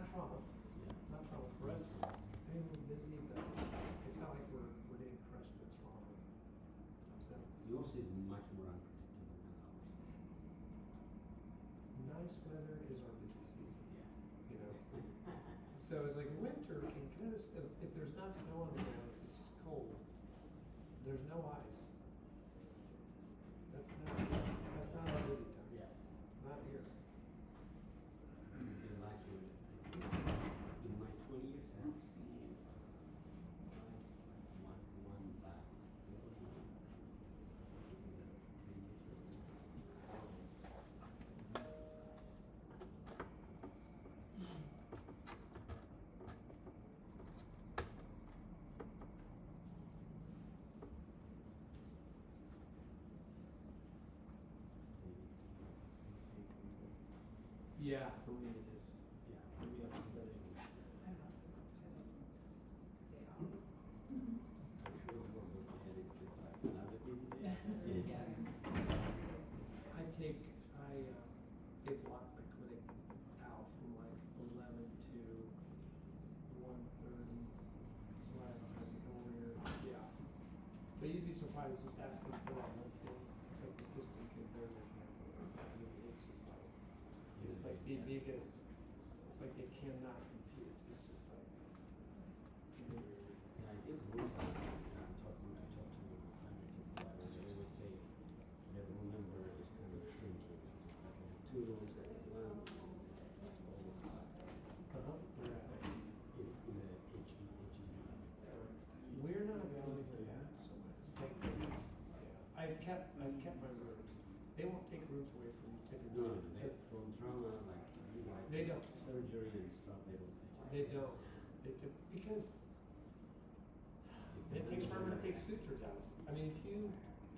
not trauma. Not trauma for us. I mean, we're busy, but it's not like we're getting crushed with trauma. So Yours is much more unpredictable than ours. nice weather is our busy season. Yes. You know. So it's like winter can kind of, if there's not snow on the ground, if it's just cold, there's no ice. That's not our busy time. Yes. Not here. It's like in my 20 years, I've seen twice, one bad. The other one, 10 years ago. Yeah, for me it is. Yeah. For me, it's better. I'm also day off. I'm sure we're going to head into like another busy day. Yeah. They block my clinic out from like 11 to 1:30. So I have time to come over here. Yeah. But you'd be surprised just asking for that one thing. It's like the system can barely handle it. I mean, it's just like the biggest, it's like they cannot compute. It's just like, Yeah, I think rules are, I'm talking, I talked to 100 people, and they always say the room number is kind of shrinking. Like in 2 rooms and 1 room, it's always 5. In the we're not going to that so much. I've kept my rooms. They won't take rooms away from you typically. No, they, from trauma, like, you guys, They don't. surgery and stuff, they don't take it. They don't. Because it takes forever to take sutures out. I mean, if you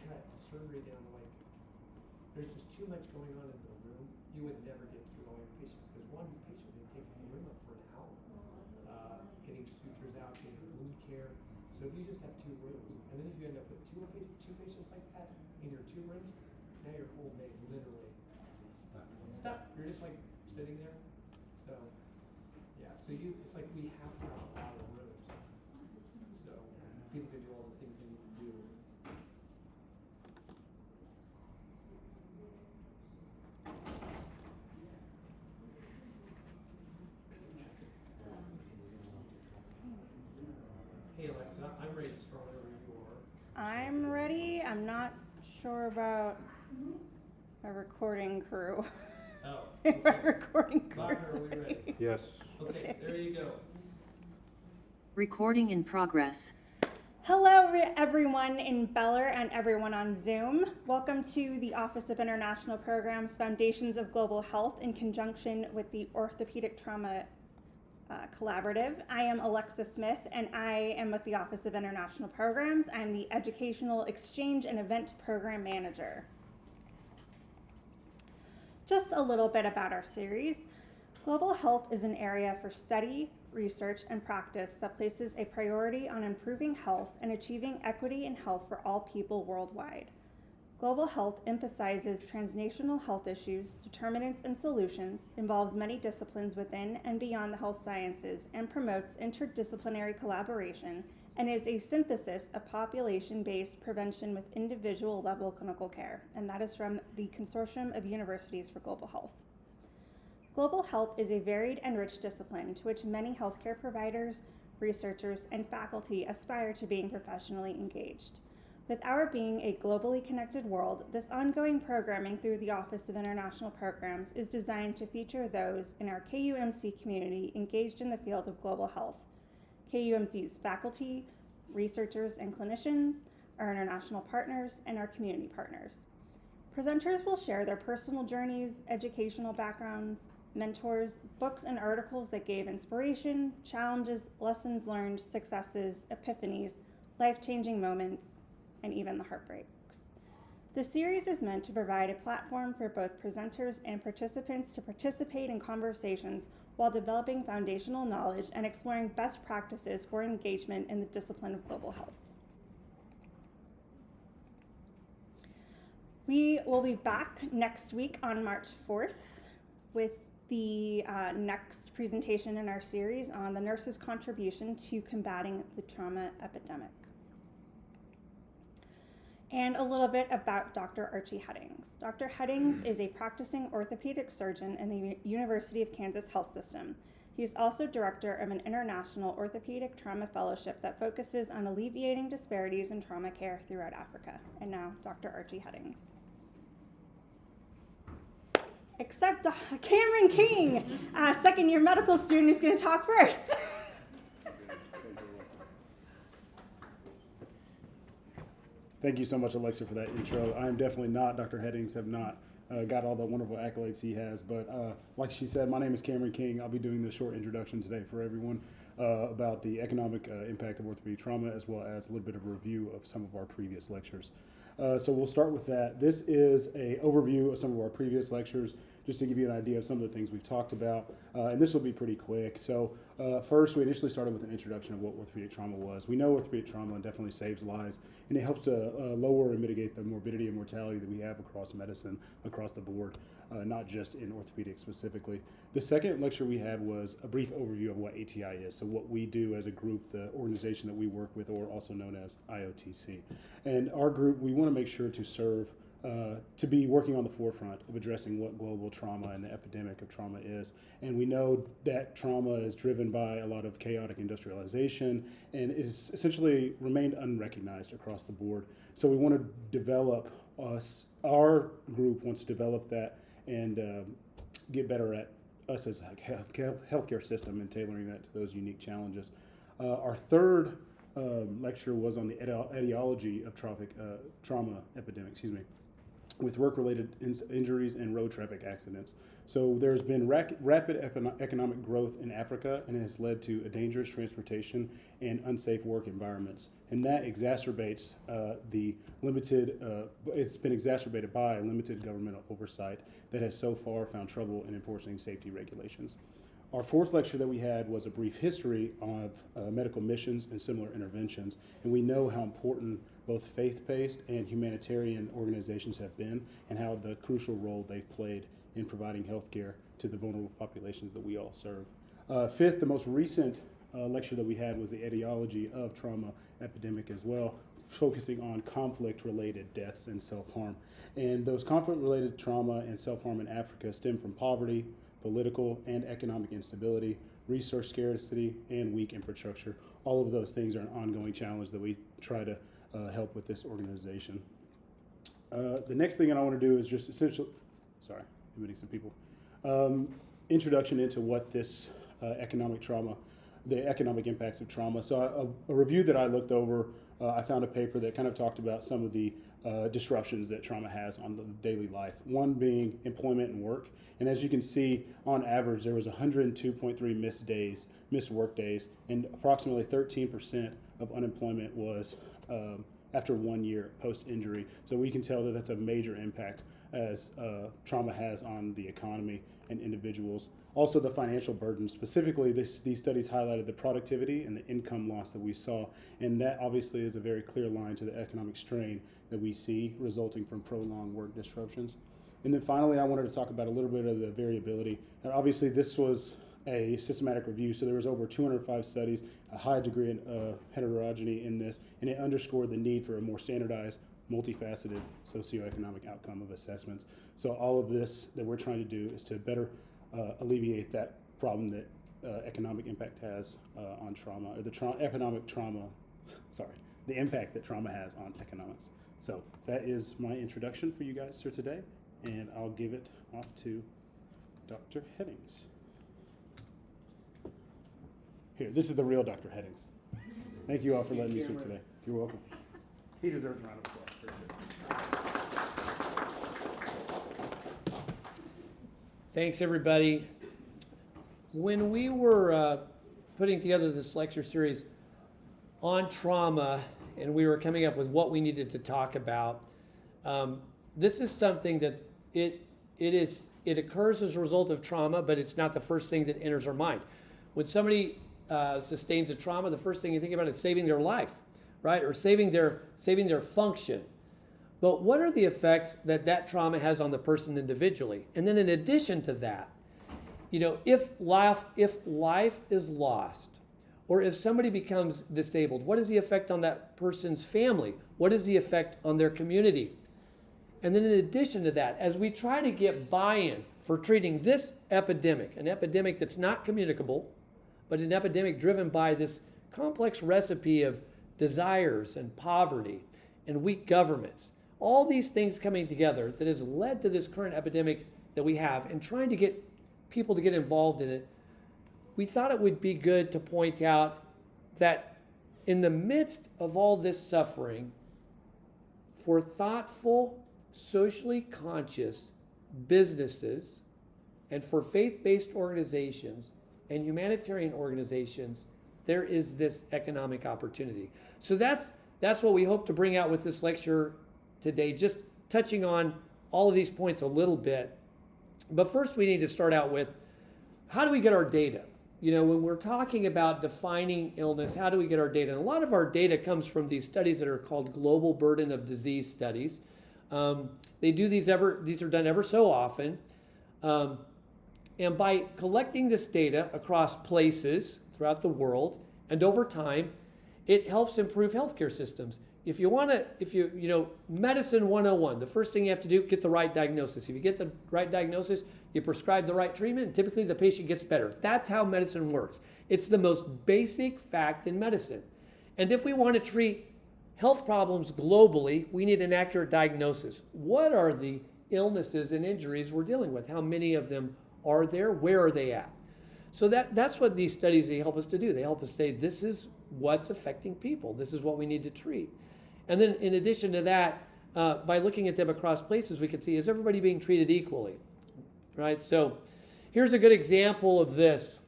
cut surgery down to like, there's just too much going on in the room, you would never get through all your patients. Because one patient may take the room up for an hour, getting sutures out, getting wound care. So if you just have 2 rooms, and then if you end up with two patients like that in your 2 rooms, now your whole day literally stuck. You're just like sitting there. So yeah, it's like we have to have a lot of rooms. So people can do all the things they need to do. Hey Alexa, I'm ready to start whenever you are. I'm ready. I'm not sure about a recording crew. Oh, If our okay. recording crew Wagner, is are we ready? Yes. Okay, there you go. Recording in progress. Hello, everyone in Beller and everyone on Zoom. Welcome to the Office of International Programs Foundations of Global Health in conjunction with the Orthopedic Trauma Collaborative. I am Alexa Smith, and I am with the Office of International Programs. I'm the Educational Exchange and Event Program Manager. Just a little bit about our series. Global health is an area for study, research, and practice that places a priority on improving health and achieving equity in health for all people worldwide. Global health emphasizes transnational health issues, determinants, and solutions, involves many disciplines within and beyond the health sciences, and promotes interdisciplinary collaboration, and is a synthesis of population-based prevention with individual-level clinical care, and that is from the Consortium of Universities for Global Health. Global health is a varied and rich discipline to which many healthcare providers, researchers, and faculty aspire to being professionally engaged. With our being a globally connected world, this ongoing programming through the Office of International Programs is designed to feature those in our KUMC community engaged in the field of global health. KUMC's faculty, researchers, and clinicians, our international partners, and our community partners. Presenters will share their personal journeys, educational backgrounds, mentors, books and articles that gave inspiration, challenges, lessons learned, successes, epiphanies, life-changing moments, and even the heartbreaks. The series is meant to provide a platform for both presenters and participants to participate in conversations while developing foundational knowledge and exploring best practices for engagement in the discipline of global health. We will be back next week on March 4th with the next presentation in our series on the nurse's contribution to combating the trauma epidemic. And a little bit about Dr. Archie Headings. Dr. Headings is a practicing orthopedic surgeon in the University of Kansas Health System. He is also director of an international orthopedic trauma fellowship that focuses on alleviating disparities in trauma care throughout Africa. And now, Dr. Archie Headings. Except Cameron King, second-year medical student, who's going to talk first. Thank you so much, Alexa, for that intro. I am definitely not Dr. Headings, have not got all the wonderful accolades he has, but like she said, my name is Cameron King. I'll be doing this short introduction today for everyone about the economic impact of orthopedic trauma, as well as a little bit of a review of some of our previous lectures. So we'll start with that. This is an overview of some of our previous lectures, just to give you an idea of some of the things we've talked about, and this will be pretty quick. So first, we initially started with an introduction of what orthopedic trauma was. We know orthopedic trauma definitely saves lives, and it helps to lower and mitigate the morbidity and mortality that we have across medicine, across the board, not just in orthopedics specifically. The second lecture we had was a brief overview of what ATI is, so what we do as a group, the organization that we work with, or also known as IOTC. And our group, we want to make sure to serve to be working on the forefront of addressing what global trauma and the epidemic of trauma is. And we know that trauma is driven by a lot of chaotic industrialization and is essentially remained unrecognized across the board. So we want to develop our group wants to develop that and get better at us as a healthcare system and tailoring that to those unique challenges. Our third lecture was on the etiology of trauma epidemic, with work-related injuries and road traffic accidents. So there's been rapid economic growth in Africa, and it has led to a dangerous transportation and unsafe work environments. And that exacerbates it's been exacerbated by limited governmental oversight that has so far found trouble in enforcing safety regulations. Our fourth lecture that we had was a brief history of medical missions and similar interventions, and we know how important both faith-based and humanitarian organizations have been and how the crucial role they've played in providing health care to the vulnerable populations that we all serve. Fifth, the most recent lecture that we had was the etiology of trauma epidemic as well, focusing on conflict-related deaths and self-harm. And those conflict-related trauma and self-harm in Africa stem from poverty, political and economic instability, resource scarcity, and weak infrastructure. All of those things are an ongoing challenge that we try to help with this organization. The next thing that I want to do is just admitting some people. Introduction into what this economic trauma, the economic impacts of trauma. So a review that I looked over, I found a paper that kind of talked about some of the disruptions that trauma has on the daily life. One being employment and work. And as you can see, on average, there was 102.3 missed work days, and approximately 13% of unemployment was after 1 year post-injury. So we can tell that that's a major impact as trauma has on the economy and individuals. Also the financial burden, specifically these studies highlighted the productivity and the income loss that we saw, and that obviously is a very clear line to the economic strain that we see resulting from prolonged work disruptions. And then finally, I wanted to talk about a little bit of the variability. And obviously this was a systematic review, so there was over 205 studies, a high degree of heterogeneity in this, and it underscored the need for a more standardized, multifaceted socioeconomic outcome of assessments. So all of this that we're trying to do is to better alleviate that problem that economic impact has on trauma, or the impact that trauma has on economics. So that is my introduction for you guys for today, and I'll give it off to Dr. Headings. Here, this is the real Dr. Headings. Thank you all for letting me speak today. You're welcome. He deserves a round of applause for sure. Thanks, everybody. When we were putting together this lecture series on trauma, and we were coming up with what we needed to talk about, this is something that it occurs as a result of trauma, but it's not the first thing that enters our mind. When somebody sustains a trauma, the first thing you think about is saving their life, right? Or saving their function. But what are the effects that trauma has on the person individually? And then in addition to that, if life is lost, or if somebody becomes disabled, what is the effect on that person's family? What is the effect on their community? And then in addition to that, as we try to get buy-in for treating this epidemic, an epidemic that's not communicable, but an epidemic driven by this complex recipe of desires and poverty and weak governments, all these things coming together that has led to this current epidemic that we have, and trying to get people to get involved in it, we thought it would be good to point out that in the midst of all this suffering, for thoughtful, socially conscious businesses and for faith-based organizations and humanitarian organizations, there is this economic opportunity. So that's what we hope to bring out with this lecture today, just touching on all of these points a little bit. But first we need to start out with, how do we get our data? When we're talking about defining illness, how do we get our data? And a lot of our data comes from these studies that are called global burden of disease studies. They do these are done ever so often. And by collecting this data across places throughout the world and over time, it helps improve healthcare systems. If you medicine 101, the first thing you have to do, get the right diagnosis. If you get the right diagnosis, you prescribe the right treatment, and typically the patient gets better. That's how medicine works. It's the most basic fact in medicine. And if we want to treat health problems globally, we need an accurate diagnosis. What are the illnesses and injuries we're dealing with? How many of them are there? Where are they at? So that's what these studies, they help us to do. They help us say, this is what's affecting people. This is what we need to treat. And then in addition to that, by looking at them across places, we can see, is everybody being treated equally? Right? So here's a good example of this.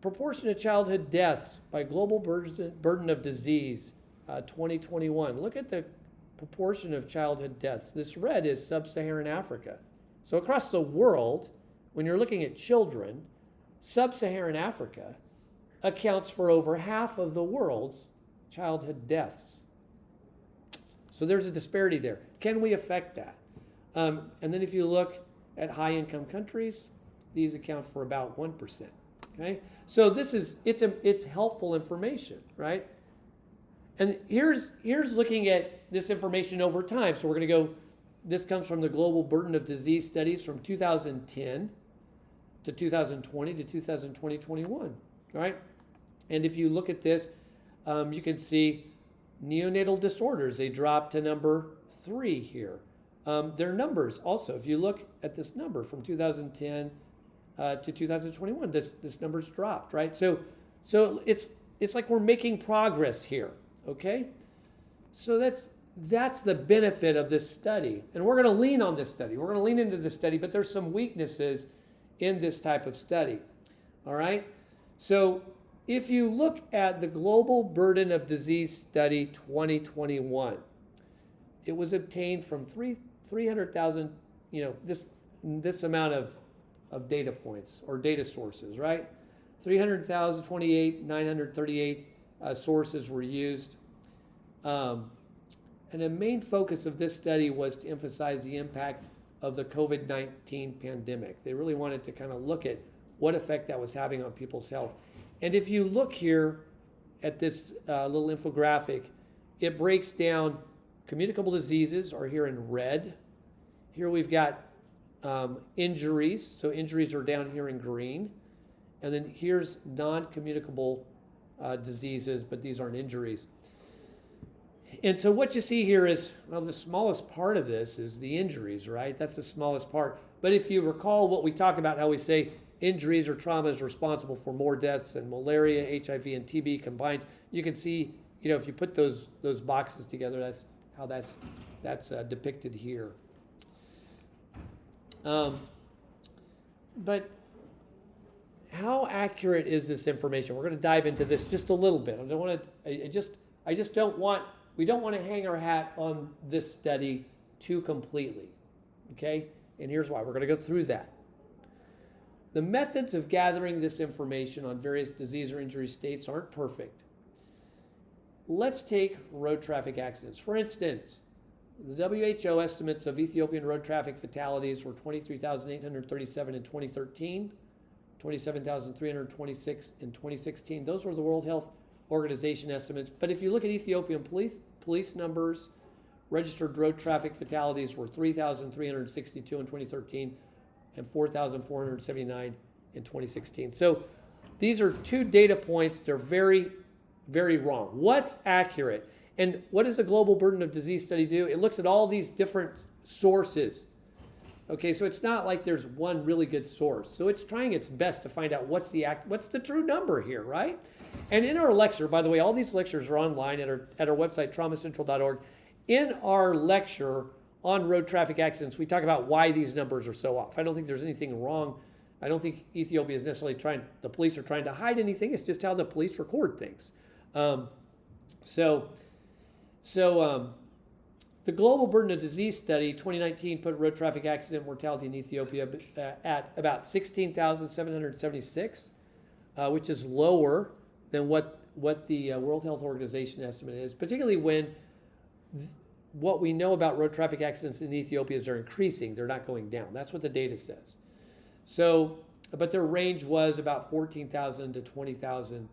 Proportion of childhood deaths by global burden of disease, 2021. Look at the proportion of childhood deaths. This red is sub-Saharan Africa. So across the world, when you're looking at children, sub-Saharan Africa accounts for over half of the world's childhood deaths. So there's a disparity there. Can we affect that? And then if you look at high-income countries, these account for about 1%. Okay, so it's helpful information, right? And here's looking at this information over time. So we're going to go. This comes from the Global Burden of Disease Studies from 2010 to 2020 to 2021. All right, and if you look at this, you can see neonatal disorders. They dropped to number 3 here. Their numbers also, if you look at this number from 2010 to 2021, this number's dropped, right? So it's like we're making progress here, okay? So that's the benefit of this study. And we're going to lean on this study. We're going to lean into this study, but there's some weaknesses in this type of study, all right? So if you look at the Global Burden of Disease Study 2021, it was obtained from 300,000, this amount of data points or data sources, right? 938 sources were used. And the main focus of this study was to emphasize the impact of the COVID-19 pandemic. They really wanted to kind of look at what effect that was having on people's health. And if you look here at this little infographic, it breaks down communicable diseases are here in red. Here we've got injuries. So injuries are down here in green. And then here's non-communicable diseases, but these aren't injuries. And so what you see here is, well, the smallest part of this is the injuries, right? That's the smallest part. But if you recall what we talk about, how we say injuries or trauma is responsible for more deaths than malaria, HIV, and TB combined, you can see, if you put those boxes together, that's how that's depicted here. But how accurate is this information? We're going to dive into this just a little bit. We don't want to hang our hat on this study too completely, okay? And here's why. We're going to go through that. The methods of gathering this information on various disease or injury states aren't perfect. Let's take road traffic accidents. For instance, The WHO estimates of Ethiopian road traffic fatalities were 23,837 in 2013, 27,326 in 2016. Those were the World Health Organization estimates. But if you look at Ethiopian police numbers, registered road traffic fatalities were 3,362 in 2013 and 4,479 in 2016. So these are two data points. They're very, very wrong. What's accurate? And what does the Global Burden of Disease Study do? It looks at all these different sources. Okay, so it's not like there's one really good source. So it's trying its best to find out what's the true number here, right? And in our lecture, by the way, all these lectures are online at our website, traumacentral.org. In our lecture on road traffic accidents, we talk about why these numbers are so off. I don't think there's anything wrong. I don't think Ethiopia is necessarily the police are trying to hide anything. It's just how the police record things. The Global Burden of Disease Study 2019 put road traffic accident mortality in Ethiopia at about 16,776, which is lower than what the World Health Organization estimate is, particularly when what we know about road traffic accidents in Ethiopia is they're increasing, they're not going down. That's what the data says. So, but their range was about 14,000 to 20,000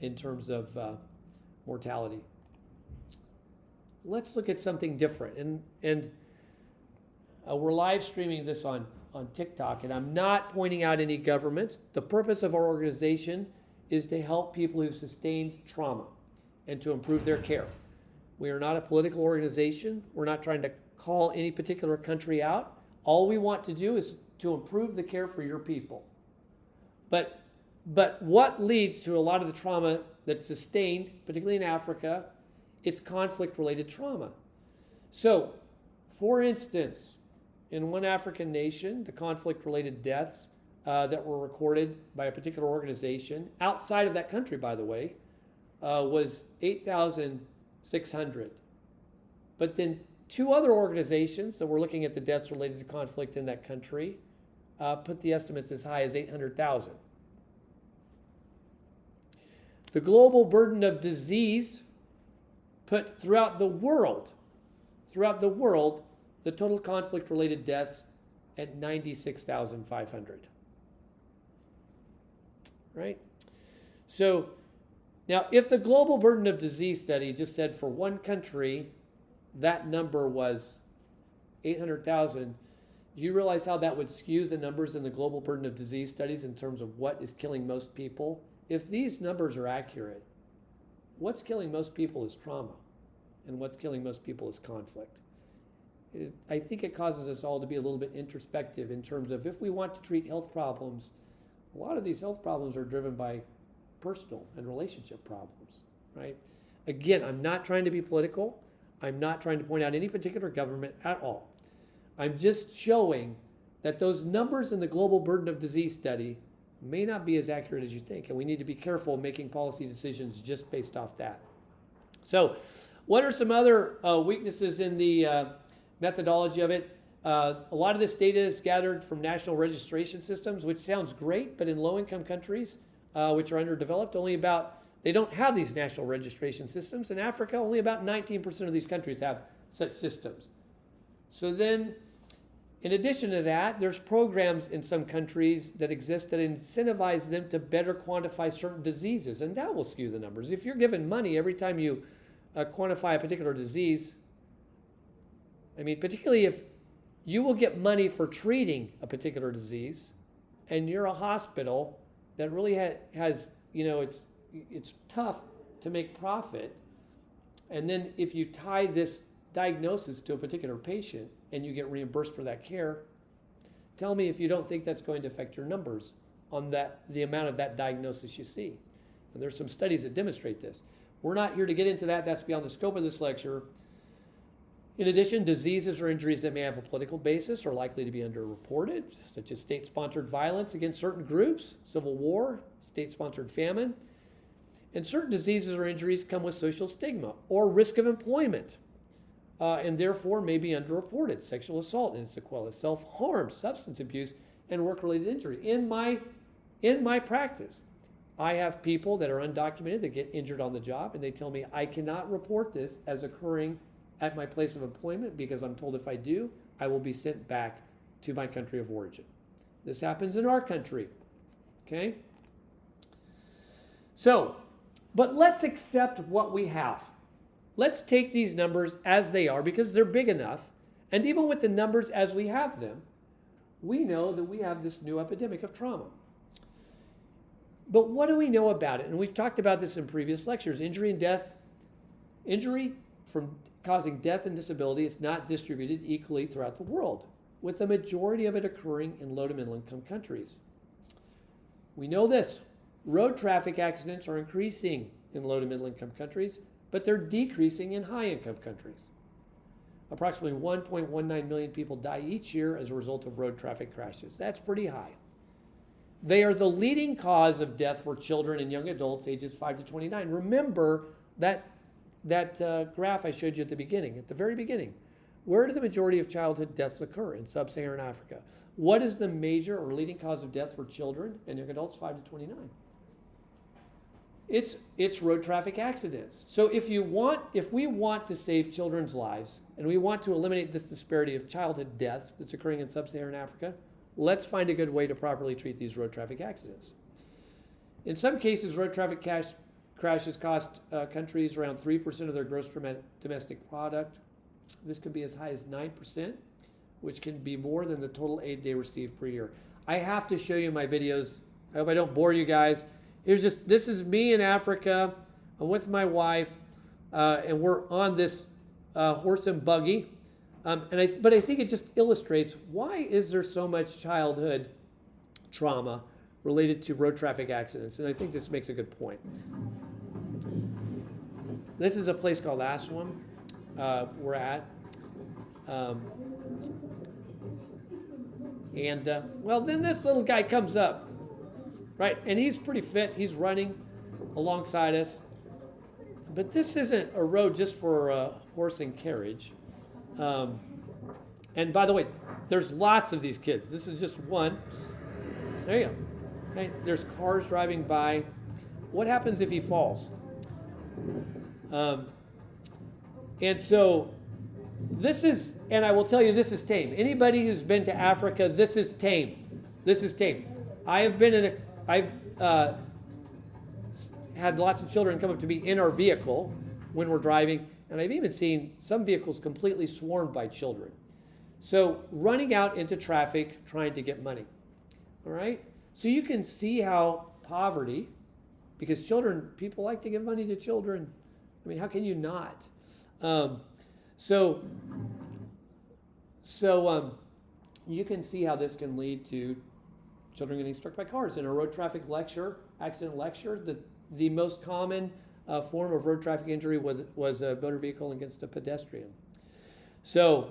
in terms of mortality. Let's look at something different. And we're live streaming this on TikTok, and I'm not pointing out any governments. The purpose of our organization is to help people who've sustained trauma and to improve their care. We are not a political organization. We're not trying to call any particular country out. All we want to do is to improve the care for your people. But what leads to a lot of the trauma that's sustained, particularly in Africa, it's conflict-related trauma. So, for instance, in one African nation, the conflict-related deaths that were recorded by a particular organization, outside of that country, by the way, was 8,600. But then two other organizations that were looking at the deaths related to conflict in that country put the estimates as high as 800,000. The Global Burden of Disease put throughout the world, the total conflict-related deaths at 96,500. Right? So now, if the Global Burden of Disease study just said for one country, that number was 800,000, do you realize how that would skew the numbers in the Global Burden of Disease studies in terms of what is killing most people? If these numbers are accurate, what's killing most people is trauma, and what's killing most people is conflict. I think it causes us all to be a little bit introspective in terms of if we want to treat health problems, a lot of these health problems are driven by personal and relationship problems, right? Again, I'm not trying to be political. I'm not trying to point out any particular government at all. I'm just showing that those numbers in the Global Burden of Disease study may not be as accurate as you think, and we need to be careful making policy decisions just based off that. So, what are some other weaknesses in the methodology of it? A lot of this data is gathered from national registration systems, which sounds great, but in low-income countries, which are underdeveloped, they don't have these national registration systems. In Africa, only about 19% of these countries have such systems. So then, in addition to that, there's programs in some countries that exist that incentivize them to better quantify certain diseases, and that will skew the numbers. If you're given money every time you quantify a particular disease, I mean, particularly if you will get money for treating a particular disease, and you're a hospital that really has, it's tough to make profit, and then if you tie this diagnosis to a particular patient and you get reimbursed for that care, tell me if you don't think that's going to affect your numbers on the amount of that diagnosis you see. And there's some studies that demonstrate this. We're not here to get into that. That's beyond the scope of this lecture. In addition, diseases or injuries that may have a political basis are likely to be underreported, such as state-sponsored violence against certain groups, civil war, state-sponsored famine. And certain diseases or injuries come with social stigma or risk of employment, and therefore may be underreported. Sexual assault and sequelae, self-harm, substance abuse, and work-related injury. In my practice, I have people that are undocumented that get injured on the job, and they tell me I cannot report this as occurring at my place of employment because I'm told if I do, I will be sent back to my country of origin. This happens in our country, okay? So, but let's accept what we have. Let's take these numbers as they are because they're big enough. And even with the numbers as we have them, we know that we have this new epidemic of trauma. But what do we know about it? And we've talked about this in previous lectures. Injury from causing death and disability is not distributed equally throughout the world, with the majority of it occurring in low to middle income countries. We know this. Road traffic accidents are increasing in low to middle income countries, but they're decreasing in high income countries. Approximately 1.19 million people die each year as a result of road traffic crashes. That's pretty high. They are the leading cause of death for children and young adults ages 5 to 29. Remember that graph I showed you at the very beginning. Where do the majority of childhood deaths occur? In sub-Saharan Africa. What is the major or leading cause of death for children and young adults 5 to 29? It's road traffic accidents. So if we want to save children's lives and we want to eliminate this disparity of childhood deaths that's occurring in sub-Saharan Africa, let's find a good way to properly treat these road traffic accidents. In some cases, road traffic crashes cost countries around 3% of their gross domestic product. This could be as high as 9%, which can be more than the total aid they receive per year. I have to show you my videos. I hope I don't bore you guys. This is me in Africa. I'm with my wife, and we're on this horse and buggy. But I think it just illustrates why is there so much childhood trauma related to road traffic accidents, and I think this makes a good point. This is a place called Aswan we're at. Well, then this little guy comes up, right? And he's pretty fit. He's running alongside us. But this isn't a road just for horse and carriage. And by the way, there's lots of these kids. This is just one. There you go. Okay. There's cars driving by. What happens if he falls? And so this is, and I will tell you, this is tame. Anybody who's been to Africa, this is tame. This is tame. I've had lots of children come up to me in our vehicle when we're driving, and I've even seen some vehicles completely swarmed by children. So running out into traffic, trying to get money. All right? So you can see how poverty, because people like to give money to children. I mean, how can you not? So you can see how this can lead to children getting struck by cars. In a road traffic accident lecture, the most common form of road traffic injury was a motor vehicle against a pedestrian. So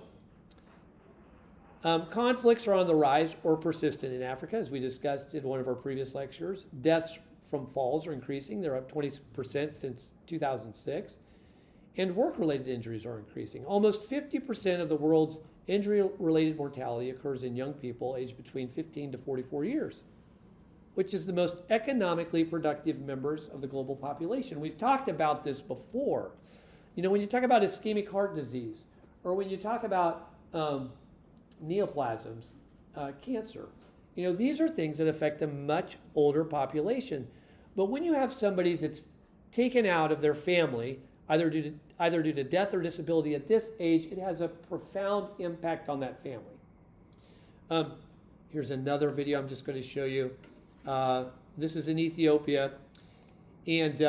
conflicts are on the rise or persistent in Africa, as we discussed in one of our previous lectures. Deaths from falls are increasing. They're up 20% since 2006. And work-related injuries are increasing. Almost 50% of the world's injury-related mortality occurs in young people aged between 15 to 44 years, which is the most economically productive members of the global population. We've talked about this before. You know, when you talk about ischemic heart disease, or when you talk about neoplasms, cancer, you know, these are things that affect a much older population. But when you have somebody that's taken out of their family, either due to death or disability at this age, it has a profound impact on that family. Here's another video I'm just going to show you. This is in Ethiopia. And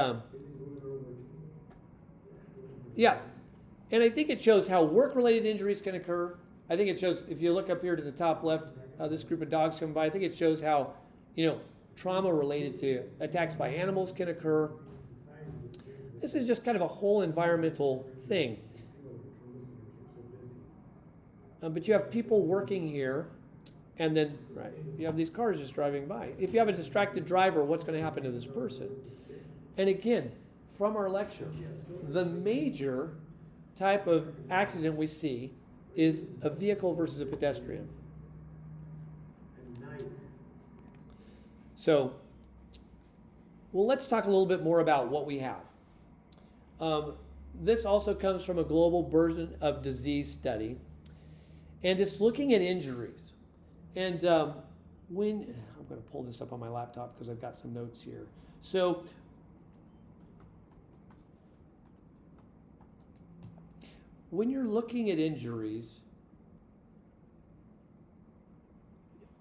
and I think it shows how work-related injuries can occur. I think it shows, if you look up here to the top left, this group of dogs come by, I think it shows how, you know, trauma related to attacks by animals can occur. This is just kind of a whole environmental thing. But you have people working here, and then you have these cars just driving by. If you have a distracted driver, what's going to happen to this person? And again, from our lecture, the major type of accident we see is a vehicle versus a pedestrian. So, well, let's talk a little bit more about what we have. this also comes from a global burden of disease study, and it's looking at injuries. And when I'm going to pull this up on my laptop because I've got some notes here. So when you're looking at injuries,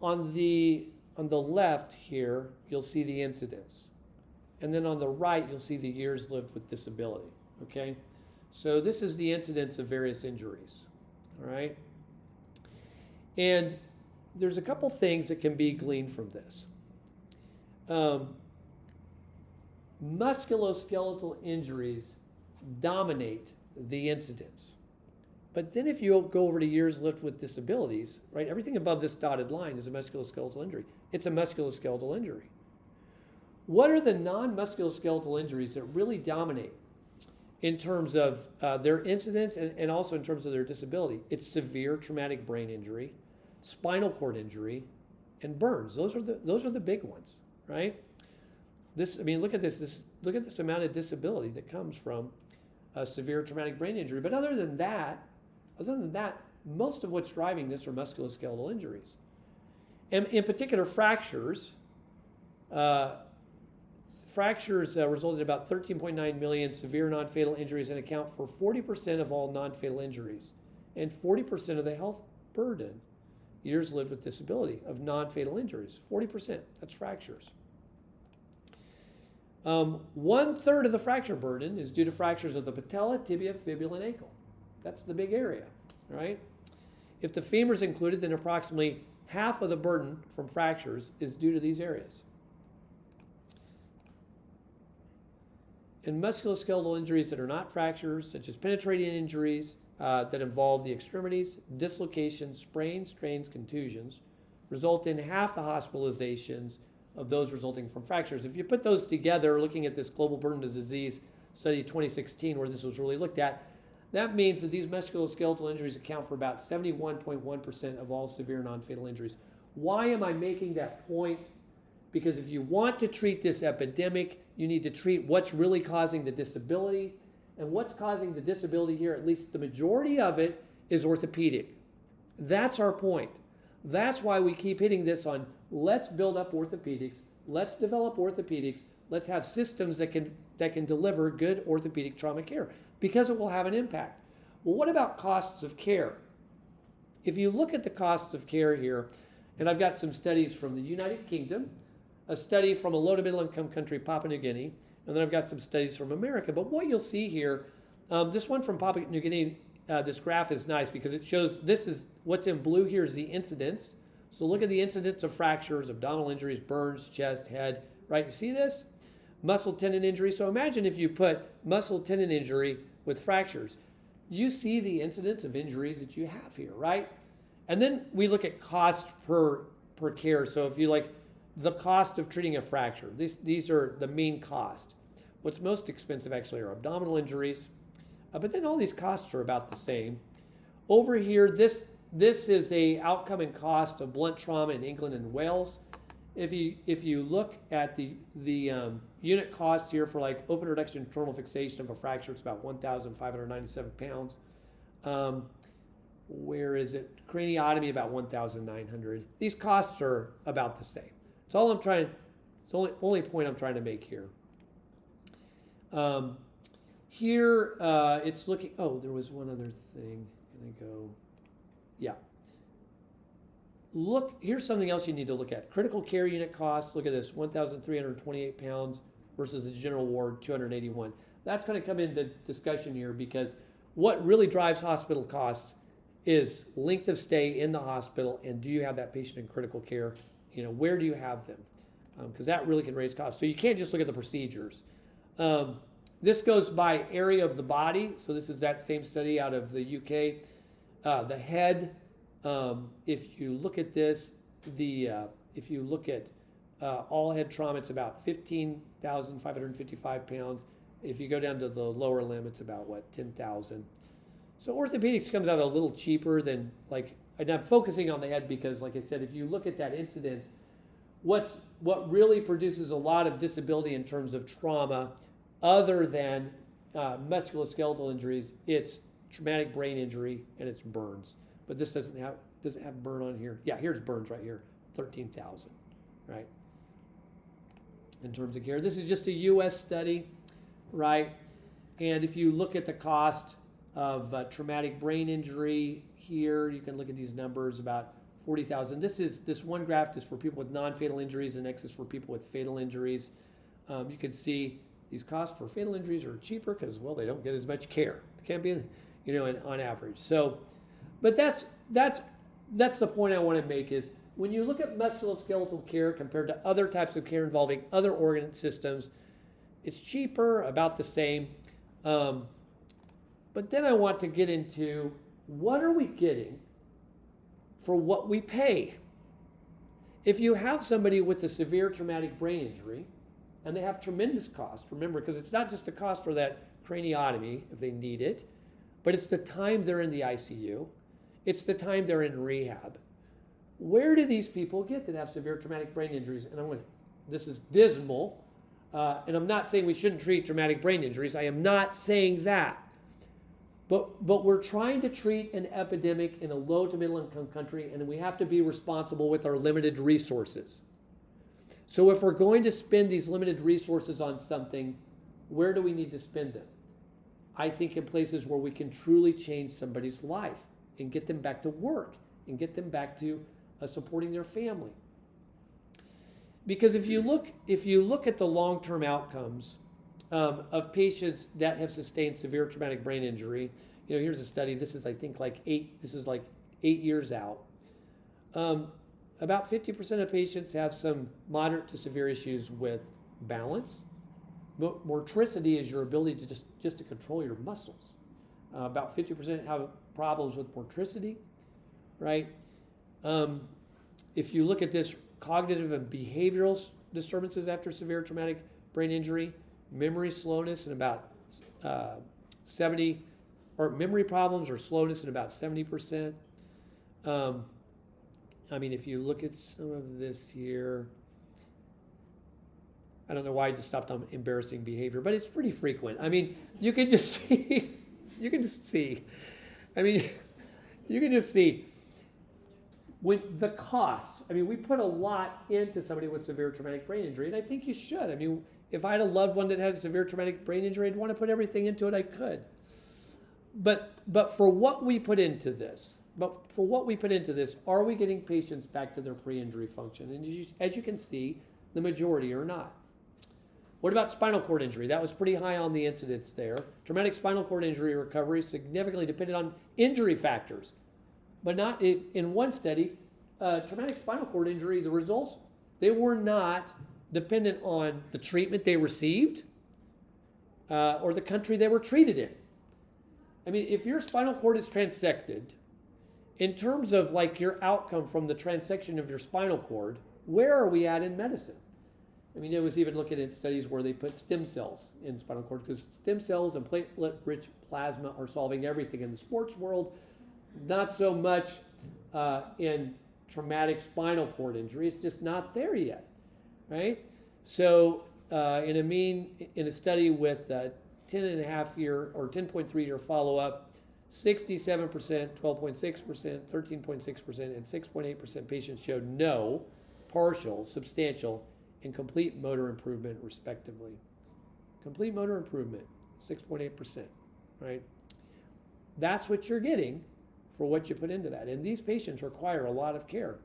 on the left here, you'll see the incidence. And then on the right, you'll see the years lived with disability, okay? So this is the incidence of various injuries, all right? And there's a couple things that can be gleaned from this. Musculoskeletal injuries dominate the incidence. But then if you go over to years lived with disabilities, right, everything above this dotted line is a musculoskeletal injury. It's a musculoskeletal injury. What are the non-musculoskeletal injuries that really dominate in terms of their incidence and also in terms of their disability? It's severe traumatic brain injury, spinal cord injury, and burns. Those are the big ones, right? Look at this. Look at this amount of disability that comes from a severe traumatic brain injury. But other than that, most of what's driving this are musculoskeletal injuries. And in particular, fractures. Fractures result in about 13.9 million severe non-fatal injuries and account for 40% of all non-fatal injuries and 40% of the health burden, years lived with disability, of non-fatal injuries. 40%, that's fractures. 1/3 of the fracture burden is due to fractures of the patella, tibia, fibula, and ankle. That's the big area, right? If the femur is included, then approximately half of the burden from fractures is due to these areas. And musculoskeletal injuries that are not fractures, such as penetrating injuries that involve the extremities, dislocations, sprains, strains, contusions, result in half the hospitalizations of those resulting from fractures. If you put those together, looking at this global burden of disease study 2016, where this was really looked at, that means that these musculoskeletal injuries account for about 71.1% of all severe non-fatal injuries. Why am I making that point? Because if you want to treat this epidemic, you need to treat what's really causing the disability. And what's causing the disability here, at least the majority of it, is orthopedic. That's our point. That's why we keep hitting this on, let's build up orthopedics, let's develop orthopedics, let's have systems that can deliver good orthopedic trauma care, because it will have an impact. Well, what about costs of care? If you look at the costs of care here, and I've got some studies from the United Kingdom, a study from a low to middle income country, Papua New Guinea, and then I've got some studies from America. But what you'll see here, this one from Papua New Guinea, this graph is nice because it shows, this is what's in blue here is the incidence. So look at the incidence of fractures, abdominal injuries, burns, chest, head, right? You see this? Muscle tendon injury. So imagine if you put muscle tendon injury with fractures. You see the incidence of injuries that you have here, right? And then we look at cost per care. So if you like the cost of treating a fracture, these are the mean cost. What's most expensive actually are abdominal injuries, but then all these costs are about the same. Over here, this is a outcome and cost of blunt trauma in England and Wales. If you look at the unit cost here for like open reduction internal fixation of a fracture, it's about 1,597 pounds. Where is it? Craniotomy about 1,900. These costs are about the same. It's all I'm trying. It's the only point I'm trying to make here. Here it's looking. Oh, there was one other thing. Can I go? Yeah. Look, here's something else you need to look at. Critical care unit costs. Look at this: 1,328 pounds versus the general ward 281. That's going to come into discussion here because what really drives hospital costs is length of stay in the hospital, and do you have that patient in critical care? You know, where do you have them? Because that really can raise costs. So you can't just look at the procedures. This goes by area of the body. So this is that same study out of the UK. The head, if you look at this, if you look at all head trauma, it's about 15,555 pounds. If you go down to the lower limb, it's about, 10,000. So orthopedics comes out a little cheaper than, and I'm focusing on the head because, like I said, if you look at that incidence, what really produces a lot of disability in terms of trauma, other than musculoskeletal injuries, it's traumatic brain injury and it's burns. But this does it have burn on here? Yeah, here's burns right here, 13,000, right? In terms of care, this is just a U.S. study, right? And if you look at the cost of traumatic brain injury here, you can look at these numbers, about 40,000. This one graph is for people with non-fatal injuries, and next is for people with fatal injuries. You can see these costs for fatal injuries are cheaper because, well, they don't get as much care. It can't be, on average. So, but that's the point I want to make is when you look at musculoskeletal care compared to other types of care involving other organ systems, it's cheaper, about the same. But then I want to get into what are we getting for what we pay? If you have somebody with a severe traumatic brain injury and they have tremendous cost, remember, because it's not just the cost for that craniotomy if they need it, but it's the time they're in the ICU, it's the time they're in rehab. Where do these people get that have severe traumatic brain injuries? And this is dismal, and I'm not saying we shouldn't treat traumatic brain injuries. I am not saying that. But we're trying to treat an epidemic in a low to middle income country, and we have to be responsible with our limited resources. So if we're going to spend these limited resources on something, where do we need to spend them? I think in places where we can truly change somebody's life and get them back to work and get them back to supporting their family. Because if you look at the long-term outcomes of patients that have sustained severe traumatic brain injury, here's a study. This is, I think, like 8 years out. About 50% of patients have some moderate to severe issues with balance. Motricity is your ability to just to control your muscles. About 50% have problems with motricity, right? If you look at this, cognitive and behavioral disturbances after severe traumatic brain injury, memory slowness in about 70, or memory problems or slowness in about 70%. If you look at some of this here, I don't know why I just stopped on embarrassing behavior, but it's pretty frequent. You can just see, you can just see when the costs, we put a lot into somebody with severe traumatic brain injury, and I think you should. If I had a loved one that had a severe traumatic brain injury, I'd want to put everything into it I could. But for what we put into this, are we getting patients back to their pre-injury function? And as you can see, the majority are not. What about spinal cord injury? That was pretty high on the incidence there. Traumatic spinal cord injury recovery significantly depended on injury factors. But not in one study, traumatic spinal cord injury, the results, they were not dependent on the treatment they received or the country they were treated in. If your spinal cord is transected, in terms of like your outcome from the transection of your spinal cord, where are we at in medicine? It was even looking at studies where they put stem cells in spinal cord, because stem cells and platelet-rich plasma are solving everything in the sports world, not so much in traumatic spinal cord injury. It's just not there yet, right? So in a study with 10.5-year or 10.3-year follow-up, 67%, 12.6%, 13.6%, and 6.8% patients showed no, partial, substantial, and complete motor improvement, respectively. Complete motor improvement, 6.8%, right? That's what you're getting for what you put into that. And these patients require a lot of care.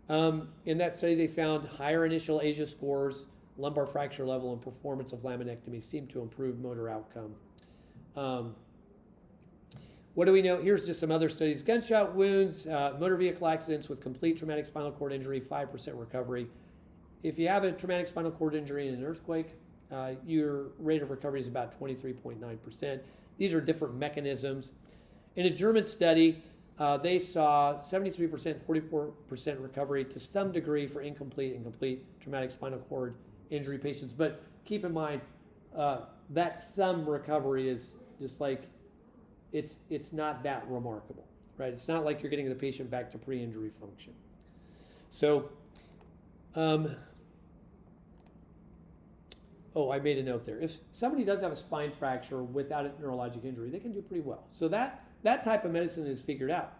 In that study, they found higher initial ASIA scores, lumbar fracture level, and performance of laminectomy seemed to improve motor outcome. What do we know? Here's just some other studies. Gunshot wounds, motor vehicle accidents with complete traumatic spinal cord injury, 5% recovery. If you have a traumatic spinal cord injury in an earthquake, your rate of recovery is about 23.9%. These are different mechanisms. In a German study, they saw 73%, 44% recovery to some degree for incomplete and complete traumatic spinal cord injury patients. But keep in mind, that some recovery is just like, it's not that remarkable, right? It's not like you're getting the patient back to pre-injury function. So, Oh, I made a note there. If somebody does have a spine fracture without a neurologic injury, they can do pretty well. So that type of medicine is figured out.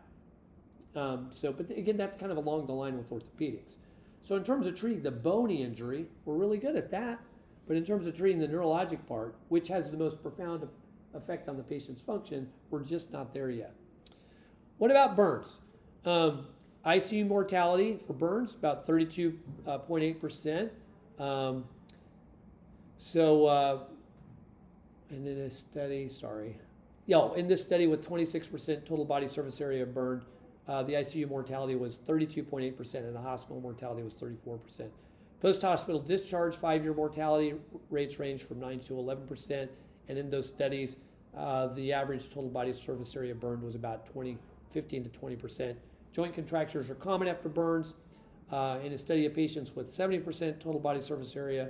But again, that's kind of along the line with orthopedics. So in terms of treating the bony injury, we're really good at that. But in terms of treating the neurologic part, which has the most profound effect on the patient's function, we're just not there yet. What about burns? ICU mortality for burns, about 32.8%. And in a study, in this study with 26% total body surface area burned, the ICU mortality was 32.8%, and the hospital mortality was 34%. Post-hospital discharge, 5-year mortality rates range from 9 to 11%, and in those studies, the average total body surface area burned was about 15 to 20%. Joint contractures are common after burns. In a study of patients with 70% total body surface area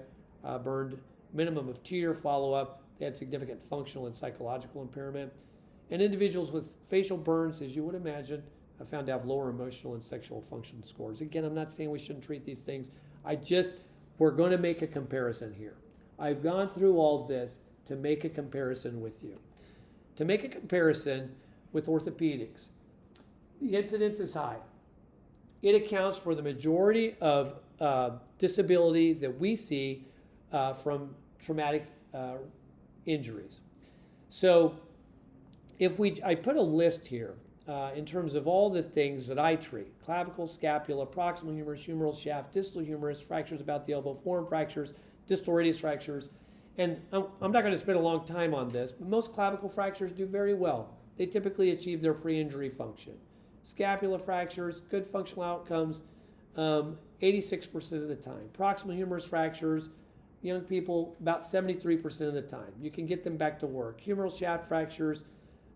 burned, minimum of 2-year follow-up, they had significant functional and psychological impairment. And individuals with facial burns, as you would imagine, are found to have lower emotional and sexual function scores. Again, I'm not saying we shouldn't treat these things. We're going to make a comparison here. I've gone through all this to make a comparison with you. To make a comparison with orthopedics, the incidence is high. It accounts for the majority of disability that we see from traumatic injuries. So I put a list here in terms of all the things that I treat: clavicle, scapula, proximal humerus, humeral shaft, distal humerus, fractures about the elbow, forearm fractures, distal radius fractures. And I'm not going to spend a long time on this, but most clavicle fractures do very well. They typically achieve their pre-injury function. Scapula fractures, good functional outcomes, 86% of the time. Proximal humerus fractures, young people, about 73% of the time. You can get them back to work. Humeral shaft fractures,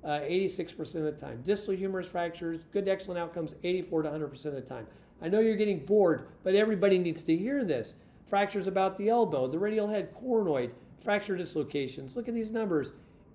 86% of the time. Distal humerus fractures, good to excellent outcomes, 84 to 100% of the time. I know you're getting bored, but everybody needs to hear this. Fractures about the elbow, the radial head, coronoid, fracture dislocations. Look at these numbers,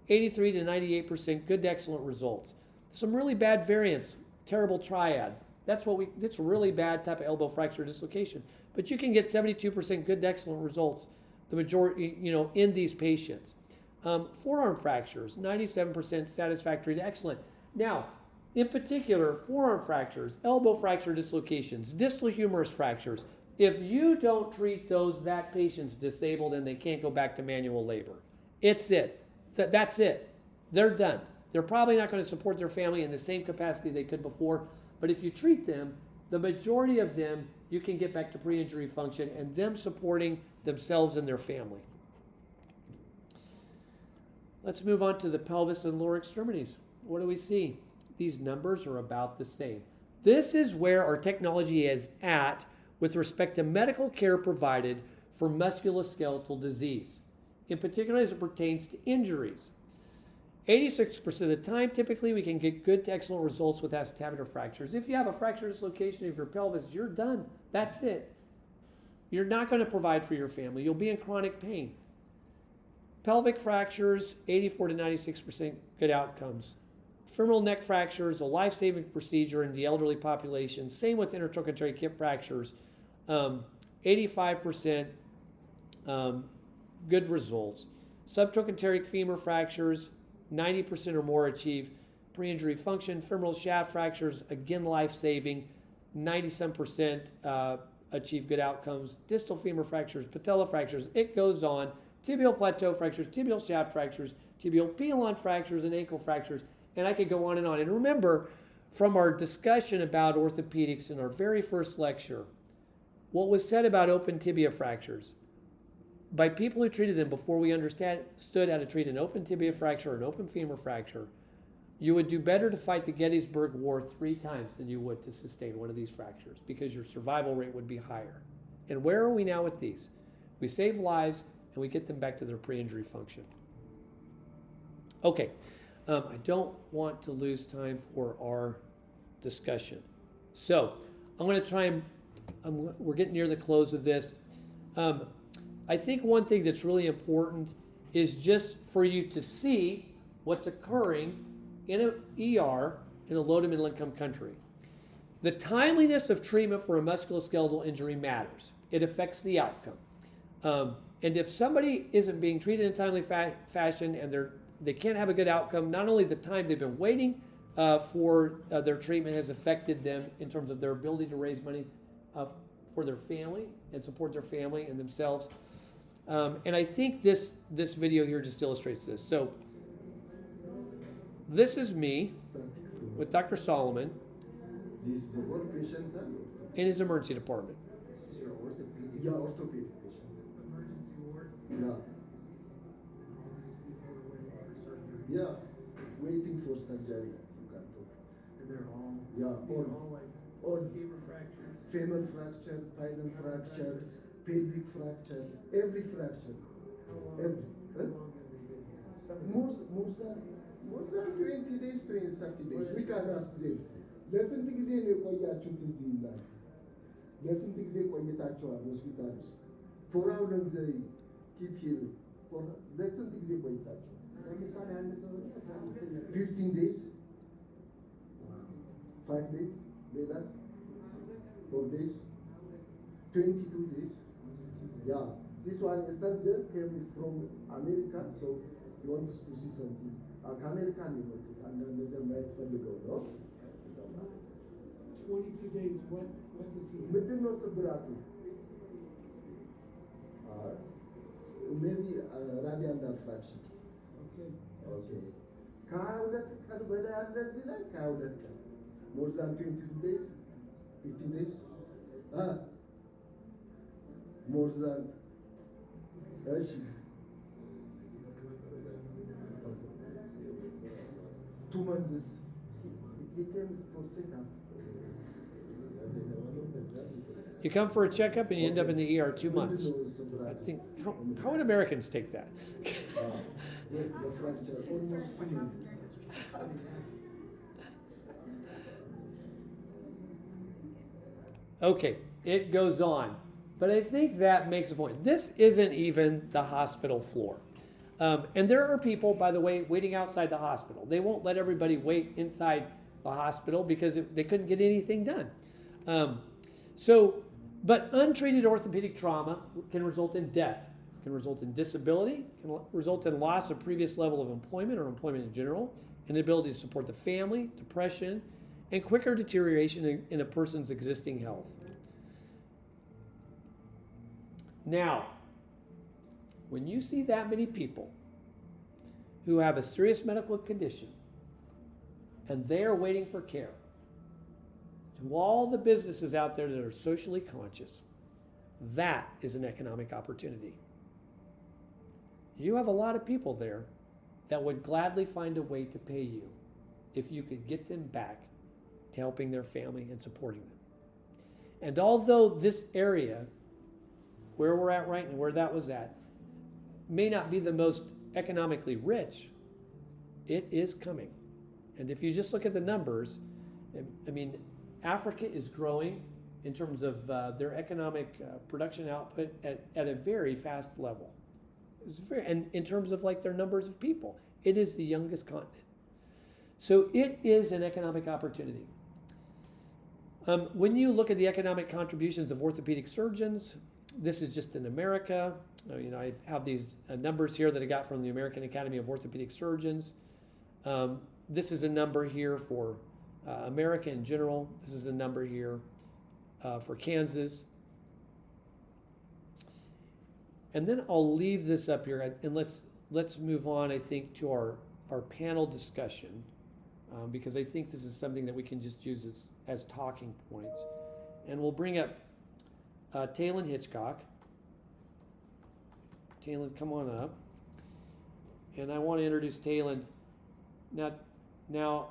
83 to 98%, good to excellent results. Some really bad variants, terrible triad. That's a really bad type of elbow fracture dislocation. But you can get 72% good to excellent results, the majority, in these patients. Forearm fractures, 97% satisfactory to excellent. Now, in particular, forearm fractures, elbow fracture dislocations, distal humerus fractures. If you don't treat that patient's disabled and they can't go back to manual labor. It's it. That's it. They're done. They're probably not going to support their family in the same capacity they could before, but if you treat them, the majority of them, you can get back to pre-injury function and them supporting themselves and their family. Let's move on to the pelvis and lower extremities. What do we see? These numbers are about the same. This is where our technology is at with respect to medical care provided for musculoskeletal disease, in particular as it pertains to injuries. 86% of the time, typically, we can get good to excellent results with acetabular fractures. If you have a fracture dislocation of your pelvis, you're done. That's it. You're not going to provide for your family. You'll be in chronic pain. Pelvic fractures, 84 to 96% good outcomes. Femoral neck fractures, a life-saving procedure in the elderly population. Same with intertrochanteric hip fractures. 85% good results. Subtrochanteric femur fractures, 90% or more achieve pre-injury function. Femoral shaft fractures, again life-saving, 90% achieve good outcomes. Distal femur fractures, patella fractures, it goes on. Tibial plateau fractures, tibial shaft fractures, tibial pilon fractures, and ankle fractures. And I could go on and on. And remember, from our discussion about orthopedics in our very first lecture, what was said about open tibia fractures, by people who treated them before we understood how to treat an open tibia fracture or an open femur fracture, you would do better to fight the Gettysburg War 3 times than you would to sustain one of these fractures, because your survival rate would be higher. And where are we now with these? We save lives and we get them back to their pre-injury function. Okay, I don't want to lose time for our discussion. So I'm going to try and, we're getting near the close of this. I think one thing that's really important is just for you to see what's occurring in an ER in a low to middle income country. The timeliness of treatment for a musculoskeletal injury matters. It affects the outcome. And if somebody isn't being treated in a timely fashion and they can't have a good outcome, not only the time they've been waiting for their treatment has affected them in terms of their ability to raise money for their family and support their family and themselves. And I think this video here just illustrates this. So this is me with Dr. Solomon This is a what patient and orthopedic? in his emergency department. This is your orthopedic. Yeah, orthopedic patient. Emergency ward. Yeah, People are waiting for surgery. yeah, waiting for surgery. You can talk. And they're all. Yeah, They're all all like femur fractures. femur fracture, spinal fracture, pelvic fracture, every fracture. How long? Every. How long have they been here? Some of more than 20 days, 30 days. We can ask them. ለስንት ጊዜ ነው የቆያችሁት እዚህ ይላል። ለስንት ጊዜ ቆይታችኋል ሆስፒታል ውስጥ? For how long they keep here? ለስንት ጊዜ ቆይታችኋል? ለምሳሌ አንድ ሰው 15ኛ 15 days? 5 days? ሌላስ? 4 days? 22 days? Yeah. This one a surgeon came from America, so he wants to see something. ከአሜሪካ ነው የመጡት። አንዳንድ ነገር ማየት ፈልገው ነው። 22 days. What does he have? ምንድን ነው ስብራቱ? maybe radial fraction. Okay. Okay. ከ22 ቀን በላይ አለ እዚህ ላይ ከ22 ቀን more than 22 days 15 days more than እሺ 2 months he came for checkup. You come for a checkup and you end up in the ER 2 months. ምንድን ነው ስብራቱ? I think, how would Americans take that? The fracture almost 2 months. Okay, it goes on. But I think that makes a point. This isn't even the hospital floor. And there are people, by the way, waiting outside the hospital. They won't let everybody wait inside the hospital because they couldn't get anything done. But untreated orthopedic trauma can result in death, can result in disability, can result in loss of previous level of employment or employment in general, inability to support the family, depression, and quicker deterioration in a person's existing health. Now, when you see that many people who have a serious medical condition and they are waiting for care, to all the businesses out there that are socially conscious, that is an economic opportunity. You have a lot of people there that would gladly find a way to pay you if you could get them back to helping their family and supporting them. And although this area, where we're at right now, where that was at, may not be the most economically rich, it is coming. And if you just look at the numbers, I mean, Africa is growing in terms of their economic production output at a very fast level. And in terms of like their numbers of people, it is the youngest continent. So it is an economic opportunity. When you look at the economic contributions of orthopedic surgeons, this is just in America. I have these numbers here that I got from the American Academy of Orthopedic Surgeons. This is a number here for America in general. This is a number here for Kansas. And then I'll leave this up here, and let's move on, I think, to our panel discussion, because I think this is something that we can just use as talking points. And we'll bring up Talon Hitchcock. Talon, come on up. And I want to introduce Talon. Now,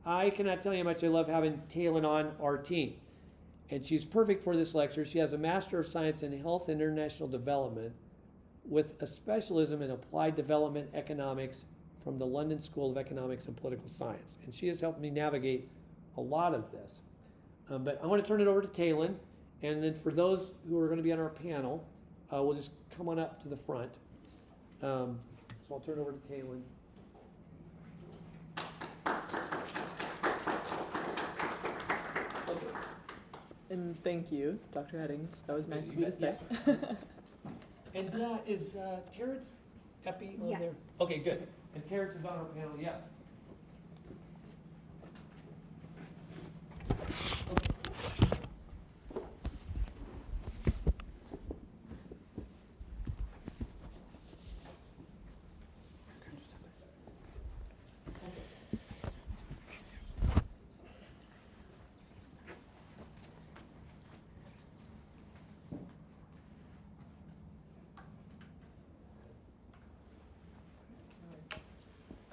I cannot tell you how much I love having Talon on our team. And she's perfect for this lecture. She has a Master of Science in Health and International Development with a specialism in Applied Development Economics from the London School of Economics and Political Science. And she has helped me navigate a lot of this. But I want to turn it over to Talon. And then for those who are going to be on our panel, we'll just come on up to the front. So I'll turn it over to Talon. And thank you, Dr. Headings. That was nice of you to say. And is Terrence Epi on there? Yes. Okay, good. And Terrence is on our panel, yeah.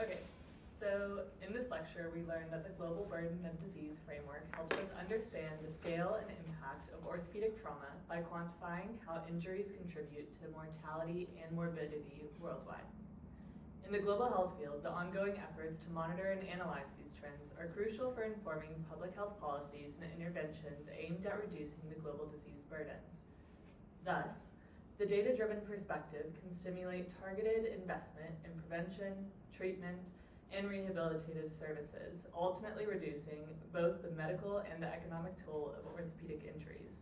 Okay, so in this lecture, we learned that the Global Burden of Disease framework helps us understand the scale and impact of orthopedic trauma by quantifying how injuries contribute to mortality and morbidity worldwide. In the global health field, the ongoing efforts to monitor and analyze these trends are crucial for informing public health policies and interventions aimed at reducing the global disease burden. Thus, the data-driven perspective can stimulate targeted investment in prevention, treatment, and rehabilitative services, ultimately reducing both the medical and the economic toll of orthopedic injuries.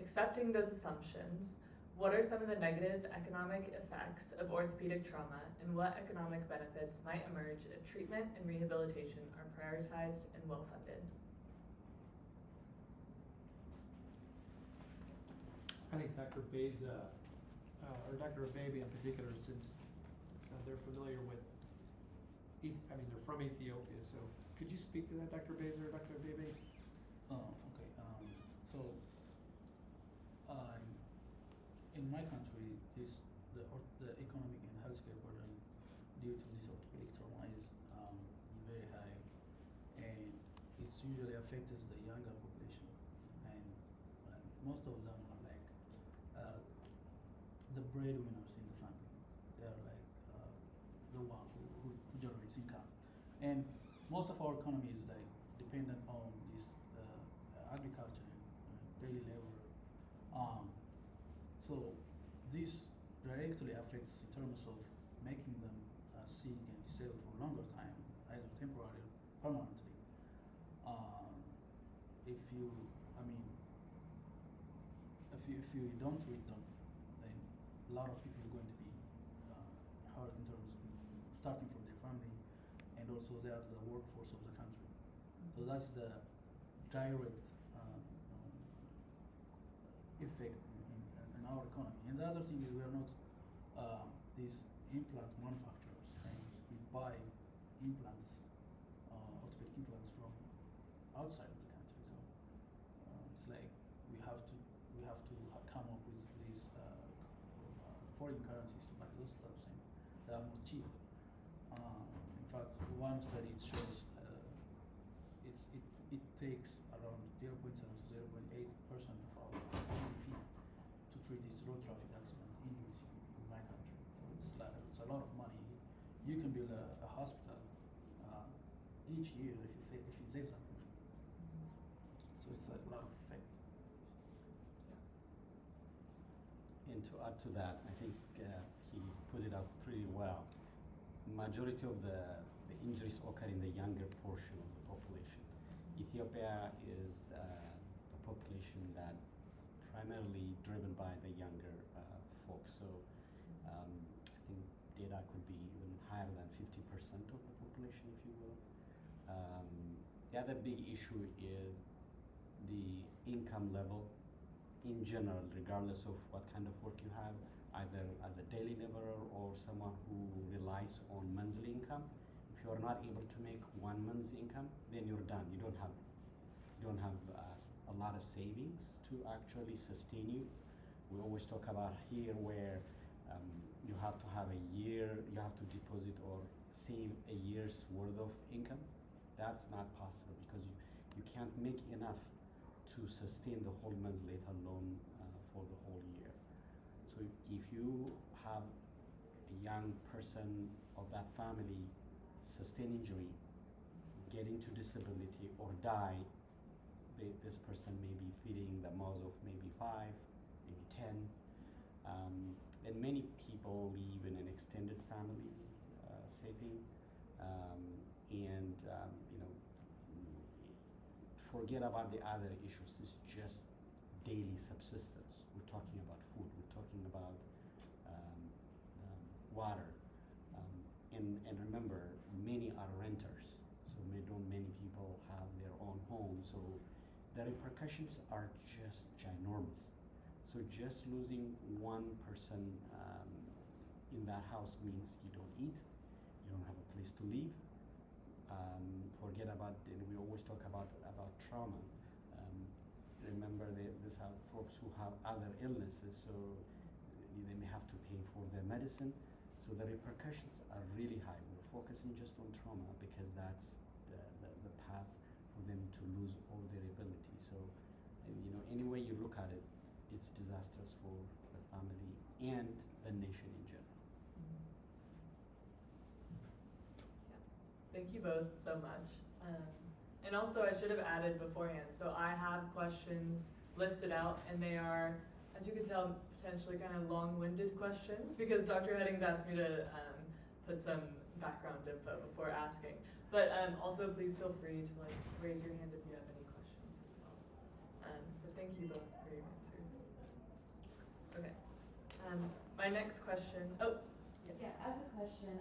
Accepting those assumptions, what are some of the negative economic effects of orthopedic trauma, and what economic benefits might emerge if treatment and rehabilitation are prioritized and well-funded? I think Dr. Beza, or Dr. Abebe in particular, since they're familiar with, they're from Ethiopia, so could you speak to that, Dr. Beza or Dr. Abebe? Okay. So, in my country, the economic and healthcare burden due to this orthopedic trauma is very high, and it usually affects the younger population, and most of them are like the breadwinners in the family. They are like the one who generates income, and most of our economy is like dependent on this agriculture and daily labor. So this directly affects in terms of making them sick and disabled for a longer time, either temporarily or permanently. If you, if you don't treat them, then a lot of people are going to be hurt in terms of starting from their family, and also they are the workforce of the country. So that's the direct effect in our economy. And the other thing is we are not these implant manufacturers, and we buy implants, orthopedic implants from outside of the country. So it's like we have to come up with these foreign currencies to buy those stuff, and they are more cheap. In fact, one study shows it takes around 0.7 to 0.8% of our GDP to treat these road traffic accidents in my country. So it's a lot of money. You can build a hospital each year if you save something. So it's a lot of effect. And to add to that, I think he put it out pretty well. Majority of the injuries occur in the younger portion of the population. Ethiopia is a population that primarily driven by the younger folks. So I think data could be even higher than 50% of the population, if you will. The other big issue is the income level in general, regardless of what kind of work you have, either as a daily laborer or someone who relies on monthly income. If you are not able to make 1 month's income, then you're done. You don't have a lot of savings to actually sustain you. We always talk about here where you have to have a year, you have to deposit or save a year's worth of income. That's not possible because you can't make enough to sustain the whole month, let alone for the whole year. So if you have a young person of that family sustain injury, get into disability or die, this person may be feeding the mouth of maybe 5, maybe 10. And many people live in an extended family setting, and forget about the other issues. It's just daily subsistence. We're talking about food. We're talking about water. And remember, many are renters, so many people have their own home. So the repercussions are just ginormous. So just losing one person in that house means you don't eat, you don't have a place to live. Forget about, and we always talk about trauma. Remember, these are folks who have other illnesses, so they may have to pay for their medicine. So the repercussions are really high. We're focusing just on trauma because that's the path for them to lose all their ability. So, any way you look at it, it's disastrous for the family and the nation in general. Thank you both so much. And also I should have added beforehand, so I have questions listed out, and they are, as you can tell, potentially kind of long-winded questions because Dr. Headings asked me to put some background info before asking. But also please feel free to raise your hand if you have any questions as well. But thank you both for your answers. Okay. My next question, Yeah, I have a question.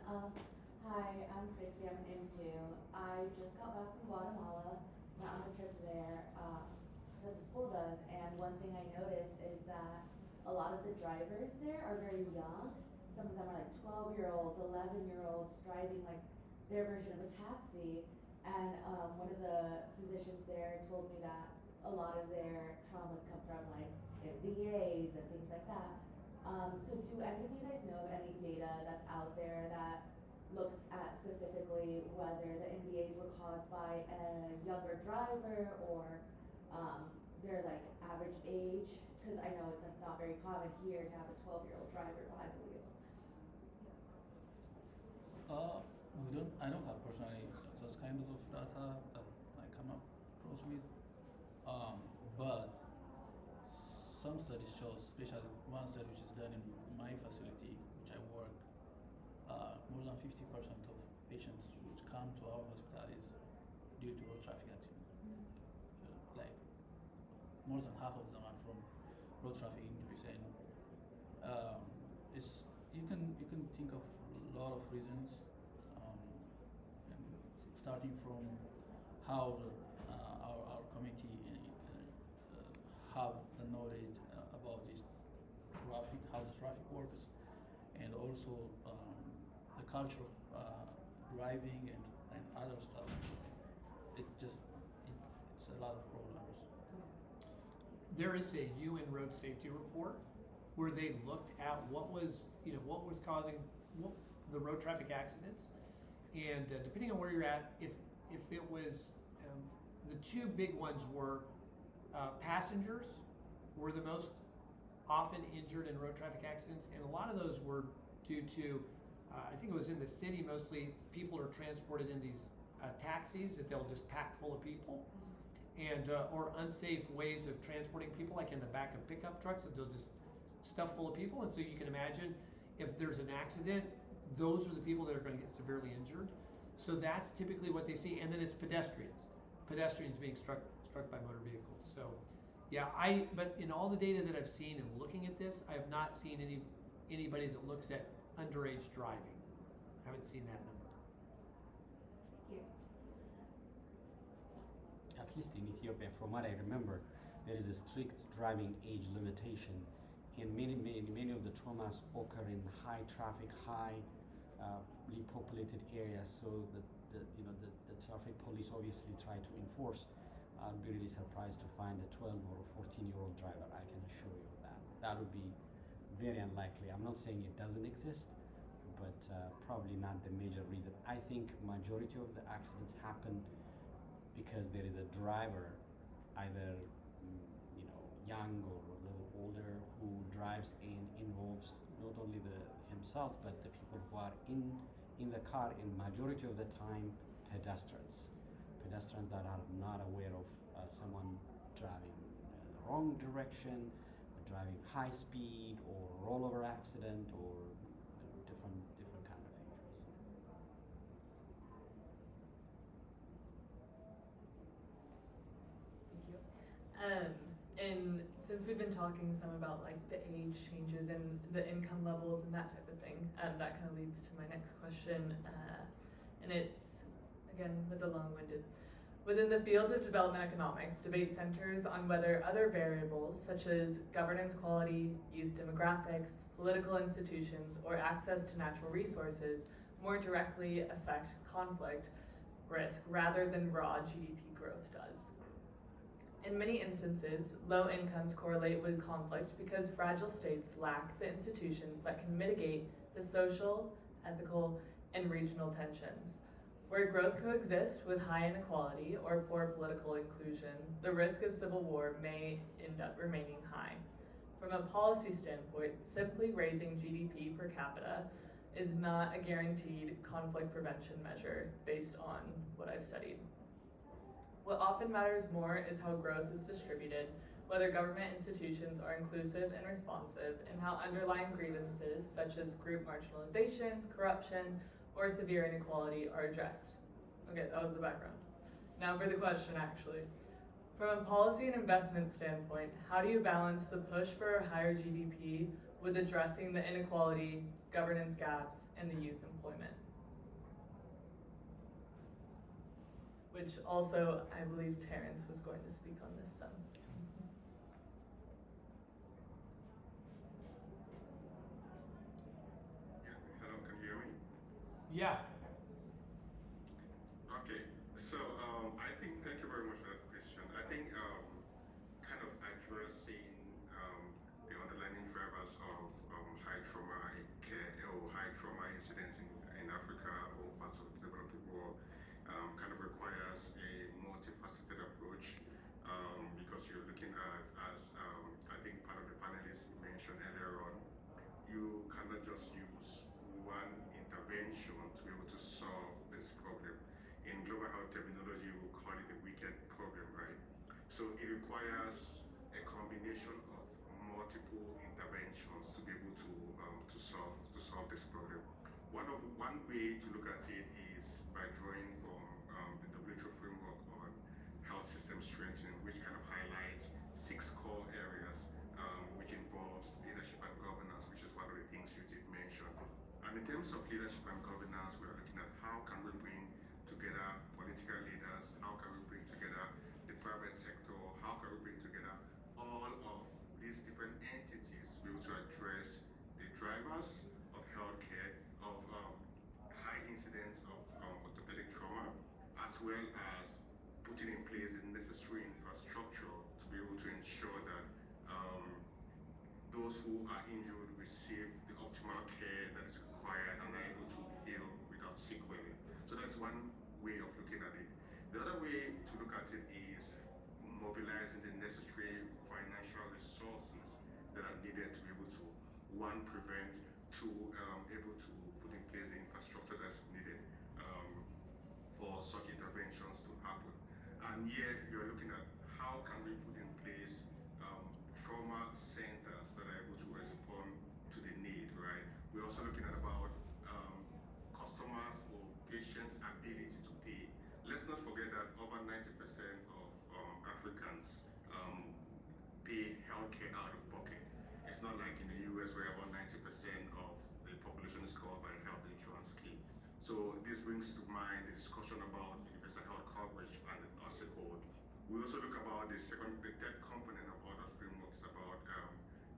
Hi, I'm Christy, I'm M2. I just got back from Guatemala, went on the trip there, that the school does, and one thing I noticed is that a lot of the drivers there are very young. Some of them are like 12-year-olds, 11-year-olds driving like their version of a taxi, and one of the physicians there told me that a lot of their traumas come from like MBAs and things like that. So do any of you guys know of any data that's out there that looks at specifically whether the MBAs were caused by a younger driver or their like average age? Because I know it's like not very common here to have a 12-year-old driver behind the wheel. I don't have personally those kinds of data that I come across with. But some studies show, especially one study which is done in my facility, which I work, more than 50% of patients which come to our hospital is due to road traffic accidents. Like more than half of them are from road traffic injuries, and you can think of a lot of reasons, and starting from how our community have the knowledge about this traffic, how the traffic works, and also the culture of driving and other stuff. It's a lot of problems. There is a UN road safety report where they looked at what was causing the road traffic accidents, and depending on where you're at, if it was the two big ones were passengers were the most often injured in road traffic accidents, and a lot of those were due to I think it was in the city mostly. People are transported in these taxis that they'll just pack full of people, and or unsafe ways of transporting people, like in the back of pickup trucks that they'll just stuff full of people. And so you can imagine if there's an accident, those are the people that are going to get severely injured. So that's typically what they see. And then it's pedestrians being struck by motor vehicles. So yeah, but in all the data that I've seen and looking at this, I have not seen anybody that looks at underage driving. I haven't seen that number. Thank you. At least in Ethiopia, from what I remember, there is a strict driving age limitation, and many of the traumas occur in high traffic, highly populated areas. So the traffic police obviously try to enforce. I'll be really surprised to find a 12 or 14-year-old driver. I can assure you of that. That would be very unlikely. I'm not saying it doesn't exist, but probably not the major reason. I think majority of the accidents happen because there is a driver, either young or a little older, who drives and involves not only himself but the people who are in the car, and majority of the time pedestrians that are not aware of someone driving the wrong direction, driving high speed, or rollover accident, or different kind of injuries. Thank you. And since we've been talking some about like the age changes and the income levels and that type of thing, that kind of leads to my next question, and it's, again, with the long-winded. Within the field of development economics, debate centers on whether other variables such as governance quality, youth demographics, political institutions, or access to natural resources more directly affect conflict risk rather than raw GDP growth does. In many instances, low incomes correlate with conflict because fragile states lack the institutions that can mitigate the social, ethical, and regional tensions. Where growth coexists with high inequality or poor political inclusion, the risk of civil war may end up remaining high. From a policy standpoint, simply raising GDP per capita is not a guaranteed conflict prevention measure based on what I've studied. What often matters more is how growth is distributed, whether government institutions are inclusive and responsive, and how underlying grievances such as group marginalization, corruption, or severe inequality are addressed. Okay, that was the background. Now for the question, actually. From a policy and investment standpoint, how do you balance the push for a higher GDP with addressing the inequality, governance gaps, and the youth employment? Which also, I believe Terrence was going to speak on this some. Hello, can you hear me? Yeah. Okay, so I think, thank you very much for that question. I think kind of addressing the underlying drivers of high trauma care or high trauma incidents in Africa or parts of the developing world kind of requires a multifaceted approach because you're looking at, as I think part of the panelists mentioned earlier on, you cannot just use one intervention to be able to solve this problem. In global health terminology, we call it a wicked problem, right? So it requires a combination of multiple interventions to be able to solve this problem. One way to look at it is by drawing from the WHO framework on health system strengthening, which kind of highlights 6 core areas, which involves leadership and governance, which is one of the things you did mention. And in terms of leadership and governance, we're looking at how can we bring together political leaders, how can we bring together the private sector, how can we bring together all of these different entities to be able to address the drivers of healthcare, of high incidence of orthopedic trauma, as well as putting in place the necessary infrastructure to be able to ensure that those who are injured receive the optimal care that is required and are able to heal without sequelae. So that's one way of looking at it. The other way to look at it is mobilizing the necessary financial resources that are needed to be able to, one, prevent, two, able to put in place the infrastructure that's needed for such interventions to happen. And here you're looking at how can we put in place trauma centers that are able to respond to the need, right? We're also looking at about customers or patients' ability to pay. Let's not forget that over 90% of Africans pay healthcare out of pocket. It's not like in the US where about 90% of the population is covered by a health insurance scheme. So this brings to mind the discussion about universal health coverage and the OSI code. We also look about the third component of all that framework is about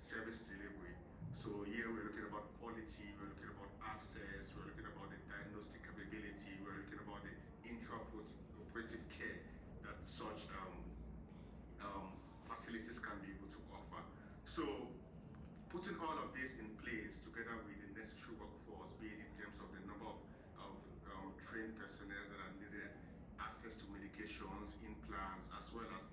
service delivery. So here we're looking about quality, we're looking about access, we're looking about the diagnostic capability, we're looking about the intraoperative care that such facilities can be able to offer. So putting all of this in place together with the necessary workforce, be it in terms of the number of trained personnel that are needed, access to medications, implants, as well as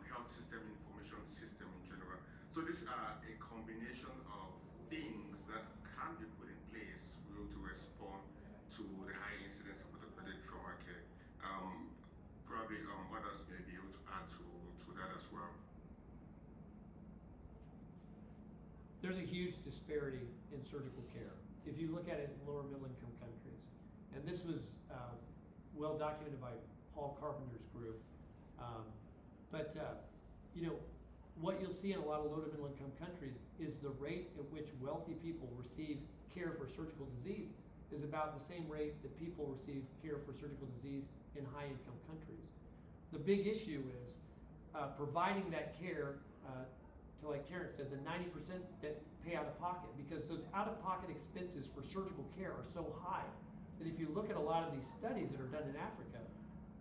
health system information system in general. So these are a combination of things that can be put in place to respond to the high incidence of orthopedic trauma care. Probably others may be able to add to that as well. There's a huge disparity in surgical care. If you look at it in lower middle income countries, and this was well documented by Paul Carpenter's group, you know, what you'll see in a lot of low to middle income countries is the rate at which wealthy people receive care for surgical disease is about the same rate that people receive care for surgical disease in high income countries. The big issue is providing that care to, like Terrence said, the 90% that pay out of pocket, because those out of pocket expenses for surgical care are so high that if you look at a lot of these studies that are done in Africa,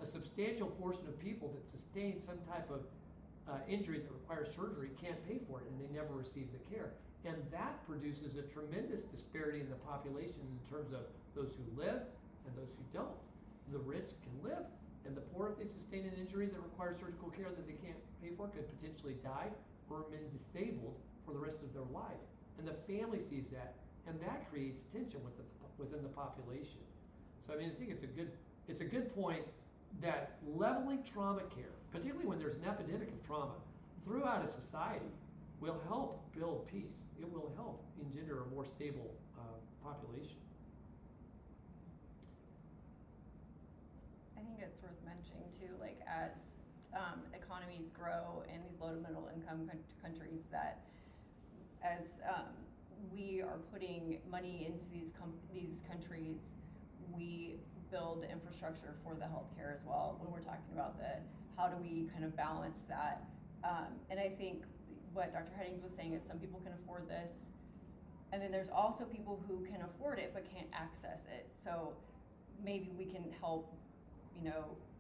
a substantial portion of people that sustain some type of injury that requires surgery can't pay for it, and they never receive the care. And that produces a tremendous disparity in the population in terms of those who live and those who don't. The rich can live, and the poor, if they sustain an injury that requires surgical care that they can't pay for, could potentially die or remain disabled for the rest of their life. And the family sees that, and that creates tension within the population. So I mean, I think it's a good point that leveling trauma care, particularly when there's an epidemic of trauma throughout a society, will help build peace. It will help engender a more stable population. I think it's worth mentioning too, like as economies grow in these low to middle income countries, that as we are putting money into these countries, we build infrastructure for the healthcare as well. When we're talking about how do we kind of balance that, and I think what Dr. Headings was saying is some people can afford this, and then there's also people who can afford it but can't access it. So maybe we can help,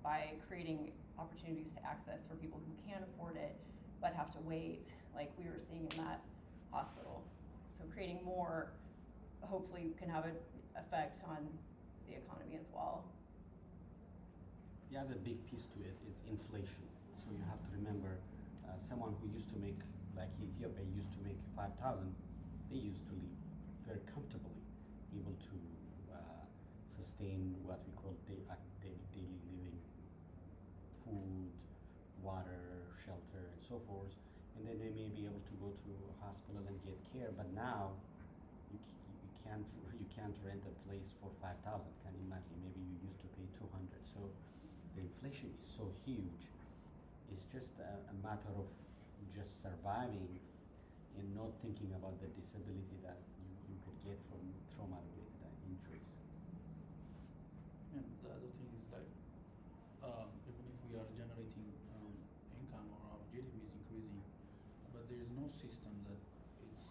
by creating opportunities to access for people who can afford it but have to wait, like we were seeing in that hospital. So creating more, hopefully, can have an effect on the economy as well. The other big piece to it is inflation. So you have to remember, someone who used to make, like Ethiopia used to make 5,000, they used to live very comfortably, able to sustain what we call daily living, food, water, shelter, and so forth. And then they may be able to go to a hospital and get care. But now, you can't rent a place for 5,000. Can you imagine? Maybe you used to pay 200. So the inflation is so huge. It's just a matter of just surviving and not thinking about the disability that you could get from trauma-related injuries. And the other thing is like, even if we are generating income or our GDP is increasing, but there is no system that it's,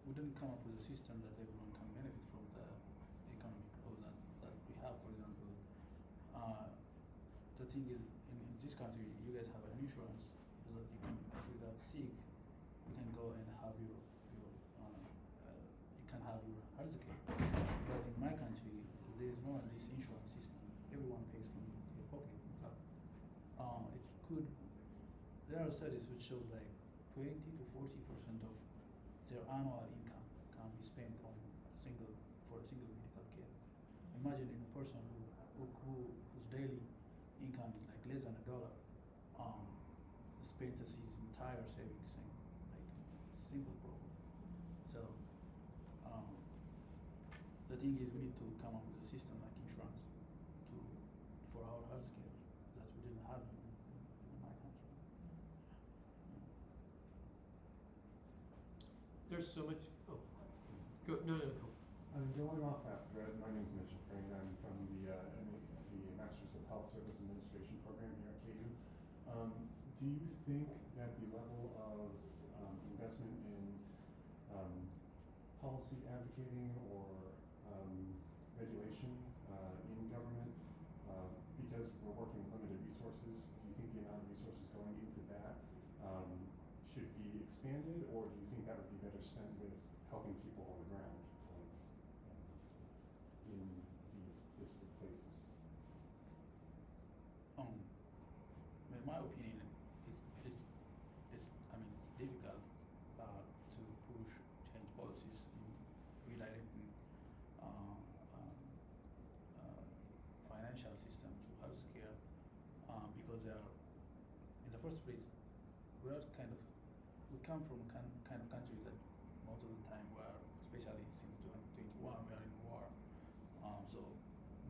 we didn't come up with a system that everyone can benefit from the economic growth that we have. For example, the thing is, in this country, you guys have an insurance so that you can, if you got sick, you can go and have you can have your health care. But in my country, there is no this insurance system. Everyone pays from their pocket. There are studies which show like 20 to 40% of their annual income can be spent on for a single medical care. Imagine a person whose daily income is like less than $1, spent his entire savings in like simple problem. So the thing is, we need to come up with a system like insurance for our health care that we didn't have in my country. There's so much. Oh, go. No. Go. Going off that thread, my name is Mitchell Crane. I'm from the Masters of Health Service Administration program here at KU. Do you think that the level of investment in policy advocating or regulation in government, because we're working with limited resources, do you think the amount of resources going into that should be expanded, or do you think that would be better spent with helping people on the ground, like in these disparate places? In my opinion, it's difficult to push change policies in redirecting financial system to healthcare because they are, in the first place, we come from kind of countries that most of the time especially since 2021, we are in war. So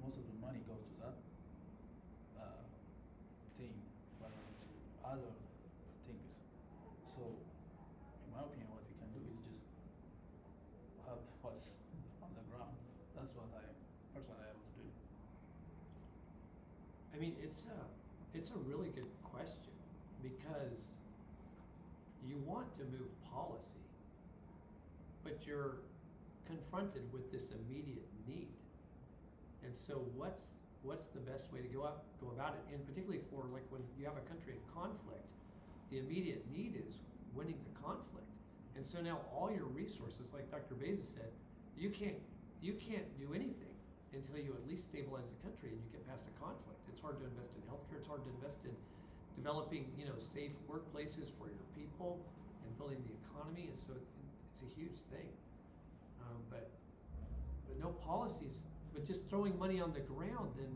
most of the money goes to that thing rather than to other things. I mean, it's a really good question, because you want to move policy, but you're confronted with this immediate need. And so what's the best way to go about it? And particularly for like when you have a country in conflict, the immediate need is winning the conflict. And so now all your resources, like Dr. Beza said, you can't do anything until you at least stabilize the country and you get past the conflict. It's hard to invest in healthcare. It's hard to invest in developing, safe workplaces for your people and building the economy. And so it's a huge thing. But no policies, but just throwing money on the ground, then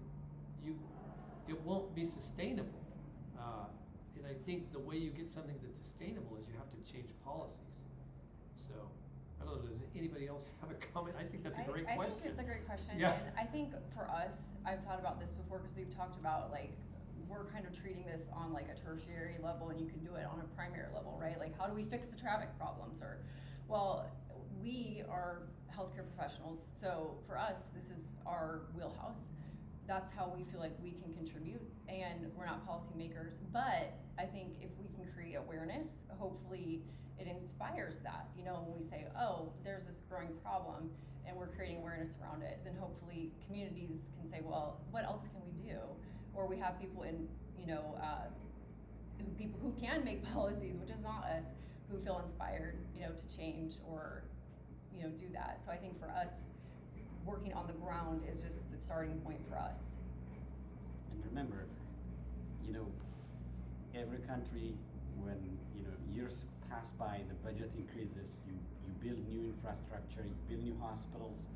it won't be sustainable. And I think the way you get something that's sustainable is you have to change policies. So, I don't know, does anybody else have a comment? I think that's a great question. I think it's a great question. Yeah. And I think for us, I've thought about this before, because we've talked about, like, we're kind of treating this on like a tertiary level, and you can do it on a primary level, right? Like, how do we fix the traffic problems? Or, well, we are healthcare professionals, so for us, this is our wheelhouse. That's how we feel like we can contribute, and we're not policymakers. But I think if we can create awareness, hopefully it inspires that. When we say, oh, there's this growing problem, and we're creating awareness around it, then hopefully communities can say, well, what else can we do? Or we have people in, people who can make policies, which is not us, who feel inspired, to change or, do that. So I think for us, working on the ground is just the starting point for us. And remember, every country, when years pass by, the budget increases, you build new infrastructure, you build new hospitals.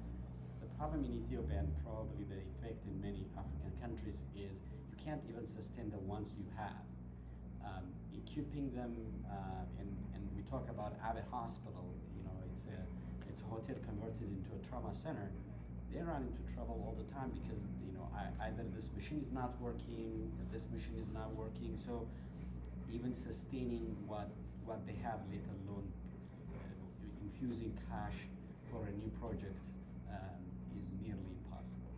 The problem in Ethiopia, and probably the effect in many African countries, is you can't even sustain the ones you have. Keeping them, and we talk about Abbott Hospital, it's a hotel converted into a trauma center. They run into trouble all the time because either this machine is not working, or this machine is not working. So even sustaining what they have, let alone infusing cash for a new project, is nearly impossible.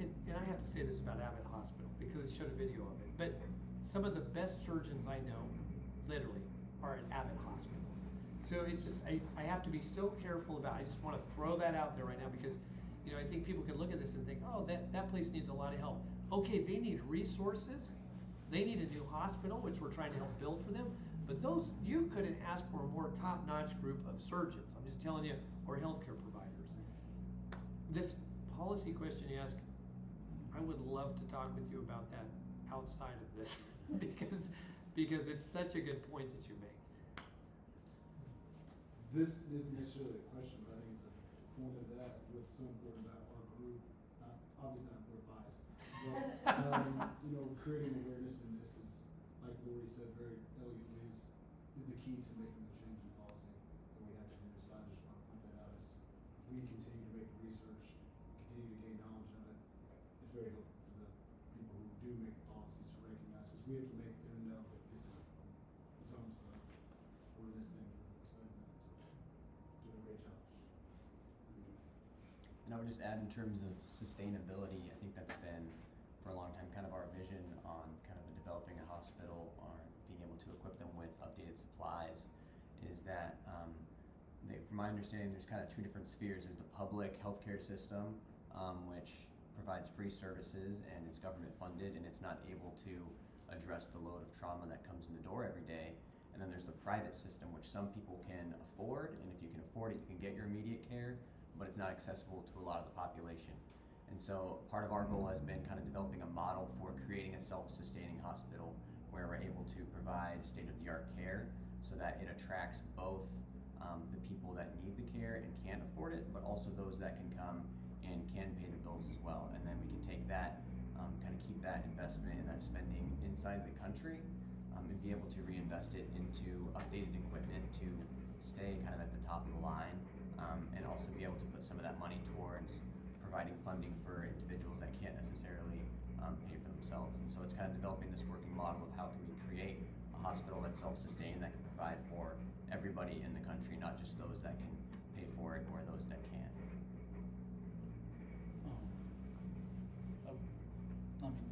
And I have to say this about Abbott Hospital, because it showed a video of it, but some of the best surgeons I know, literally, are at Abbott Hospital. So it's just, I have to be so careful about, I just want to throw that out there right now, because I think people can look at this and think, oh, that place needs a lot of help. Okay, they need resources, they need a new hospital, which we're trying to help build for them, but you couldn't ask for a more top-notch group of surgeons, I'm just telling you, or healthcare providers. This policy question you ask, I would love to talk with you about that outside of this, because it's such a good point that you make. This isn't necessarily a question, but I think it's a point of that. What's so important about our group, obviously not we're biased, but creating awareness in this is, like Lori said very elegantly, is the key to making the change in policy that we have to do. So I just want to point that out as we continue to make the research, continue to gain knowledge of it. It's very helpful for the people who do make the policies to recognize, because we have to make them know that this is, it's almost we're this thing for them. So doing a great job. And I would just add, in terms of sustainability, I think that's been for a long time kind of our vision on kind of developing a hospital or being able to equip them with updated supplies, is that from my understanding, there's kind of two different spheres. There's the public healthcare system, which provides free services and is government funded, and it's not able to address the load of trauma that comes in the door every day. And then there's the private system, which some people can afford, and if you can afford it, you can get your immediate care, but it's not accessible to a lot of the population. And so part of our goal has been kind of developing a model for creating a self-sustaining hospital where we're able to provide state-of-the-art care so that it attracts both the people that need the care and can't afford it, but also those that can come and can pay the bills as well. And then we can take that, kind of keep that investment and that spending inside the country, and be able to reinvest it into updated equipment to stay kind of at the top of the line, and also be able to put some of that money towards providing funding for individuals that can't necessarily pay for themselves. And so it's kind of developing this working model of how can we create a hospital that's self-sustained, that can provide for everybody in the country, not just those that can pay for it or those that can't. I mean,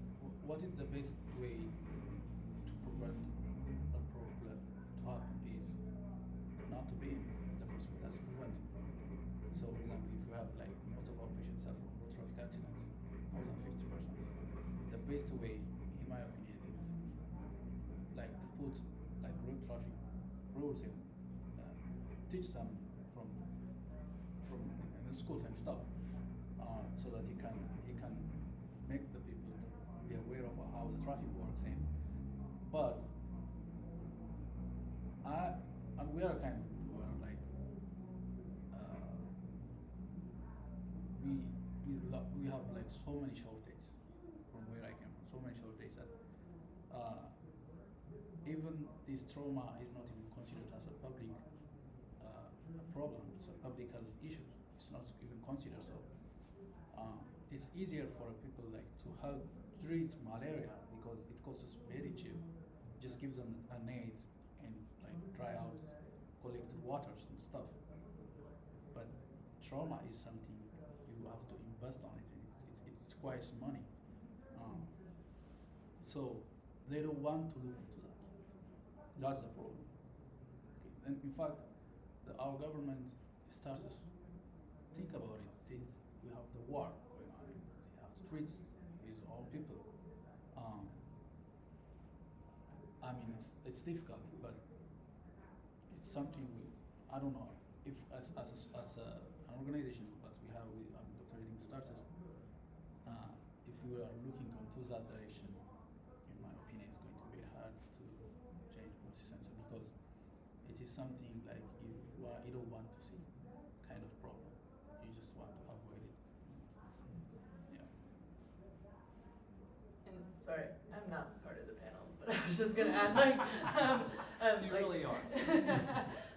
what what is the best way to prevent a problem to happen is not to be in it. The first way, that's preventing. So, for example, if you have like most of our patients suffer from road traffic accidents, more than 50%, the best way, in my opinion, is like to put like road traffic rules in, teach them from in the schools and stuff, so that you can make the people be aware of how the traffic works in. But we are kind of people who are like we have like so many shortages from where I came from, so many shortages that even this trauma is not even considered as a public problem. It's a public health issue. It's not even considered so. It's easier for people like to help treat malaria because it costs us very cheap. Just gives them an aid and like dry out collected waters and stuff. But trauma is something you have to invest on it. It requires money. So they don't want to look into that. That's the problem. Okay. And in fact, our government starts to think about it since we have the war going on. They have to treat his own people. I mean, it's difficult, but it's something I don't know if as an organization, but Dr. Reading started. If we are looking into that direction, in my opinion, it's going to be hard to change policy censor because it is something like you don't want to see kind of problem. You just want to avoid it. Yeah. And sorry, I'm not part of the panel, but I was just gonna add you like, really are.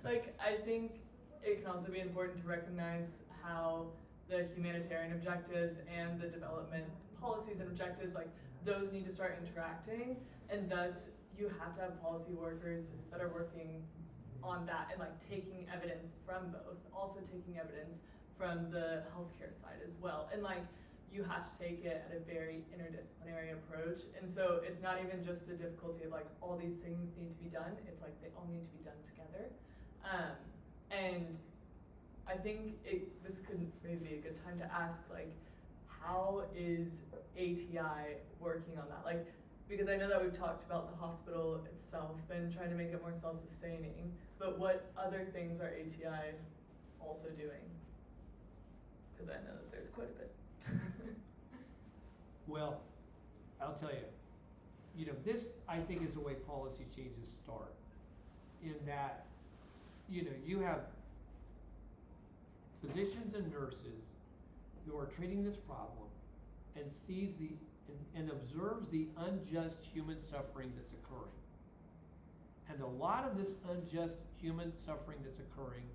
like I think it can also be important to recognize how the humanitarian objectives and the development policies and objectives, like those need to start interacting, and thus you have to have policy workers that are working on that and like taking evidence from both, also taking evidence from the healthcare side as well. And like you have to take it at a very interdisciplinary approach. And so it's not even just the difficulty of like all these things need to be done, it's like they all need to be done together. And I think this could maybe be a good time to ask like, how is ATI working on that? Like, because I know that we've talked about the hospital itself and trying to make it more self-sustaining, but what other things are ATI also doing? Because I know that there's quite a bit. Well, I'll tell you, this I think is the way policy changes start. In that, you have physicians and nurses who are treating this problem and sees and observes the unjust human suffering that's occurring. And a lot of this unjust human suffering that's occurring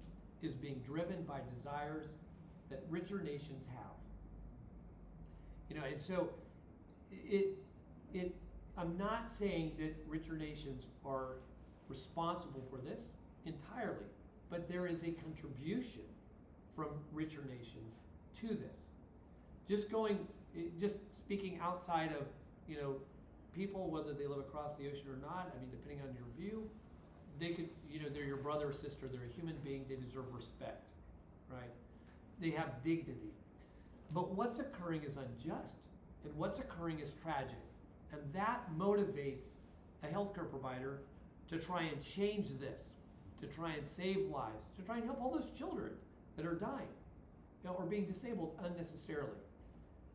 is being driven by desires that richer nations have. And so I'm not saying that richer nations are responsible for this entirely, but there is a contribution from richer nations to this. Just speaking outside of, people, whether they live across the ocean or not, I mean, depending on your view, they could, they're your brother or sister, they're a human being, they deserve respect, right? They have dignity. But what's occurring is unjust, and what's occurring is tragic. And that motivates a healthcare provider to try and change this, to try and save lives, to try and help all those children that are dying, or being disabled unnecessarily.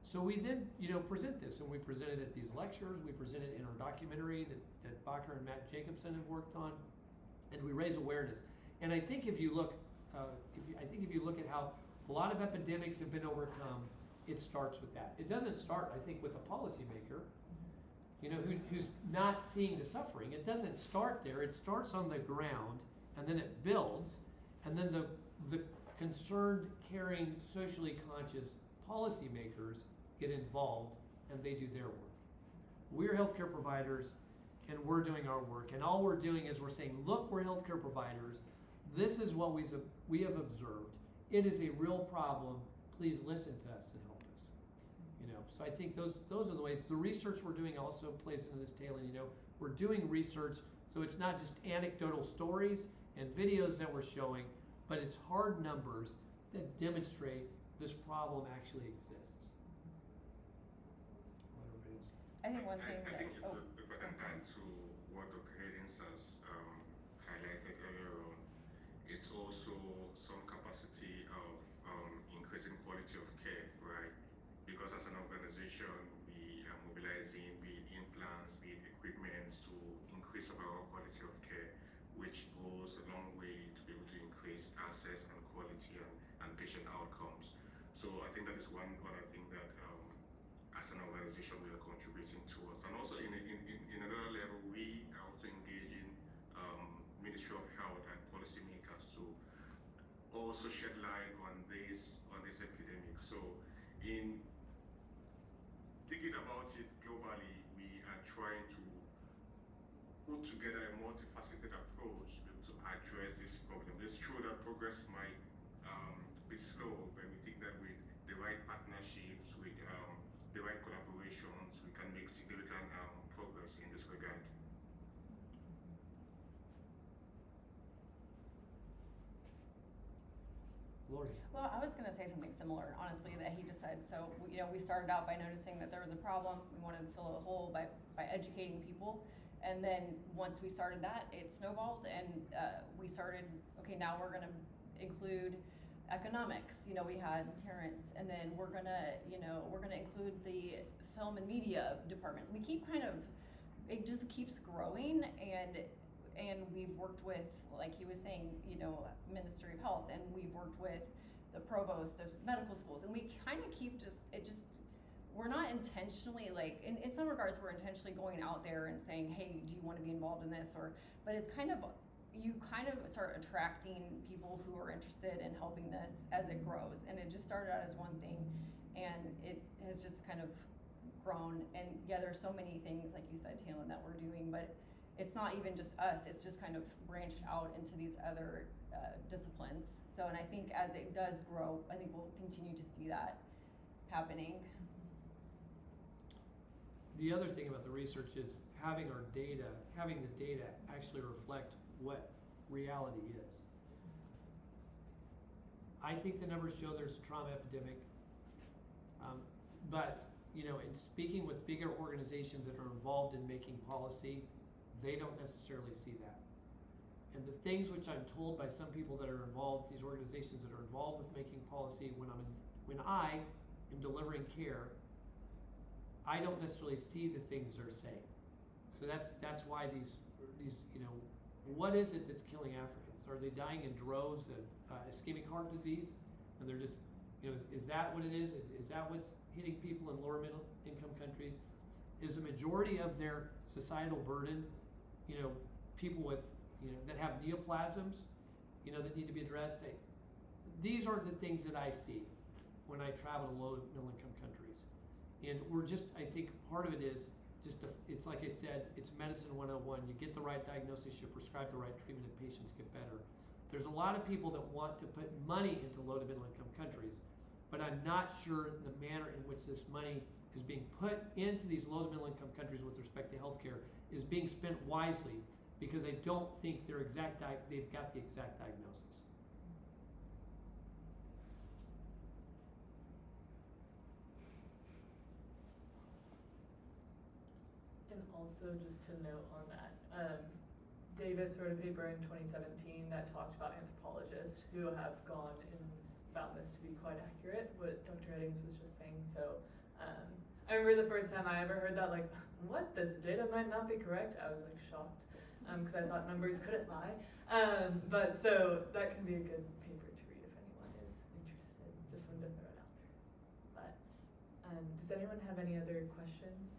So we then, present this, and we present it at these lectures, we present it in our documentary that Bacher and Matt Jacobson have worked on, and we raise awareness. And I think if you look, if you look at how a lot of epidemics have been overcome, it starts with that. It doesn't start, I think, with a policymaker, who's not seeing the suffering. It doesn't start there. It starts on the ground, and then it builds, and then the concerned, caring, socially conscious policymakers get involved, and they do their work. We're healthcare providers, and we're doing our work, and all we're doing is we're saying, look, we're healthcare providers. This is what we have observed. It is a real problem. Please listen to us and help us. So I think those are the ways. The research we're doing also plays into this, Taylor. We're doing research, so it's not just anecdotal stories and videos that we're showing, but it's hard numbers that demonstrate this problem actually exists. I think one thing I that, think if I can add to what Dr. Hayden has highlighted earlier on, it's also some capacity of increasing quality of care, right? Because as an organization, we are mobilizing, be it implants, be it equipment, to increase overall quality of care, which goes a long way to be able to increase access and quality and patient outcomes. So I think that is one other thing that as an organization we are contributing towards. And also in another level, we are also engaging Ministry of Health and policymakers to also shed light on this epidemic. So in thinking about it globally, we are trying to put together a multifaceted approach to address this problem. It's true that progress might be slow, but we think that with the right partnerships, with the right collaborations, we can make significant progress in this regard. Lori. well, I was going to say something similar, honestly, that he just said. So, we started out by noticing that there was a problem. We wanted to fill a hole by educating people. And then once we started that, it snowballed, and we started, okay, now we're going to include economics. We had Terrence, and then we're going to include the film and media departments. We keep it just keeps growing, and we've worked with, like he was saying, Ministry of Health, and we've worked with the provost of medical schools, and we kind of keep we're not intentionally, in some regards, we're intentionally going out there and saying, hey, do you want to be involved in this? But it's you start attracting people who are interested in helping this as it grows. And it just started out as one thing, and it has just kind of grown. And yeah, there's so many things, like you said, Taylor, that we're doing, but it's not even just us, it's just kind of branched out into these other disciplines. So, and I think as it does grow, I think we'll continue to see that happening. The other thing about the research is having the data actually reflect what reality is. I think the numbers show there's a trauma epidemic, but in speaking with bigger organizations that are involved in making policy, they don't necessarily see that. And the things which I'm told by some people that are involved, these organizations that are involved with making policy, when I am delivering care, I don't necessarily see the things they're saying. So that's why these what is it that's killing Africans? Are they dying in droves of ischemic heart disease? And they're just, is that what it is? Is that what's hitting people in lower middle income countries? Is the majority of their societal burden, people with, that have neoplasms, that need to be addressed? These are the things that I see when I travel to low middle income countries. And I think part of it is it's like I said, it's medicine 101. You get the right diagnosis, you prescribe the right treatment, and patients get better. There's a lot of people that want to put money into low to middle income countries, but I'm not sure the manner in which this money is being put into these low to middle income countries with respect to healthcare is being spent wisely, because I don't think they've got the exact diagnosis. And also, just to note on that, Davis wrote a paper in 2017 that talked about anthropologists who have gone and found this to be quite accurate, what Dr. Eddings was just saying. So I remember the first time I ever heard that, like, what, this data might not be correct? I was like shocked, because I thought numbers couldn't lie. But so that can be a good paper to read if anyone is interested. Just wanted to throw it out there. But does anyone have any other questions?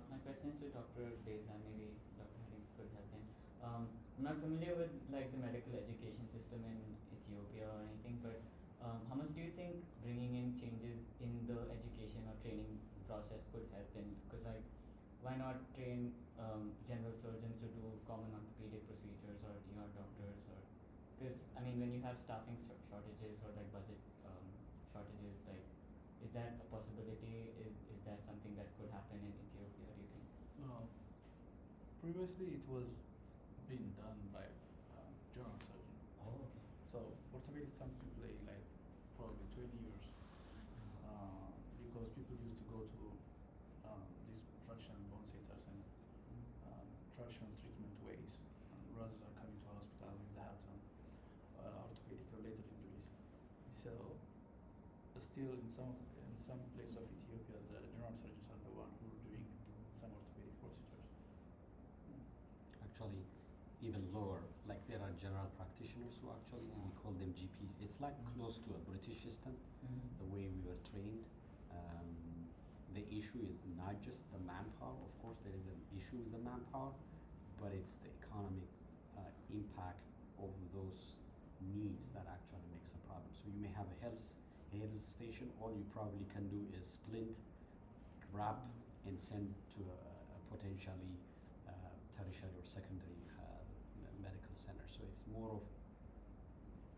My question is to Dr. Beza, maybe Dr. Haring could help him. I'm not familiar with the medical education system in Ethiopia or anything, but how much do you think bringing in changes in the education or training process could help in? Because why not train general surgeons to do common orthopedic procedures, or ER doctors, or because when you have staffing shortages or budget shortages, that a possibility? Is that something that could happen in Ethiopia, do you think? Previously, it was being done by general surgeon. Oh, okay. So orthopedics comes to play like probably 20 years because people used to go to these traditional bone setters and traditional treatment ways rather than coming to a hospital when they have some orthopedic related injuries. So still in some places of Ethiopia, the general surgeons are the one who are doing some orthopedic procedures. Actually, even lower, like there are general practitioners who actually, we call them GPs. It's like close to a British system, the way we were trained. The issue is not just the manpower. Of course, there is an issue with the manpower, but it's the economic impact of those needs that actually makes a problem. So you may have a health station. All you probably can do is splint, wrap, and send to a potentially tertiary or secondary medical center. So it's more of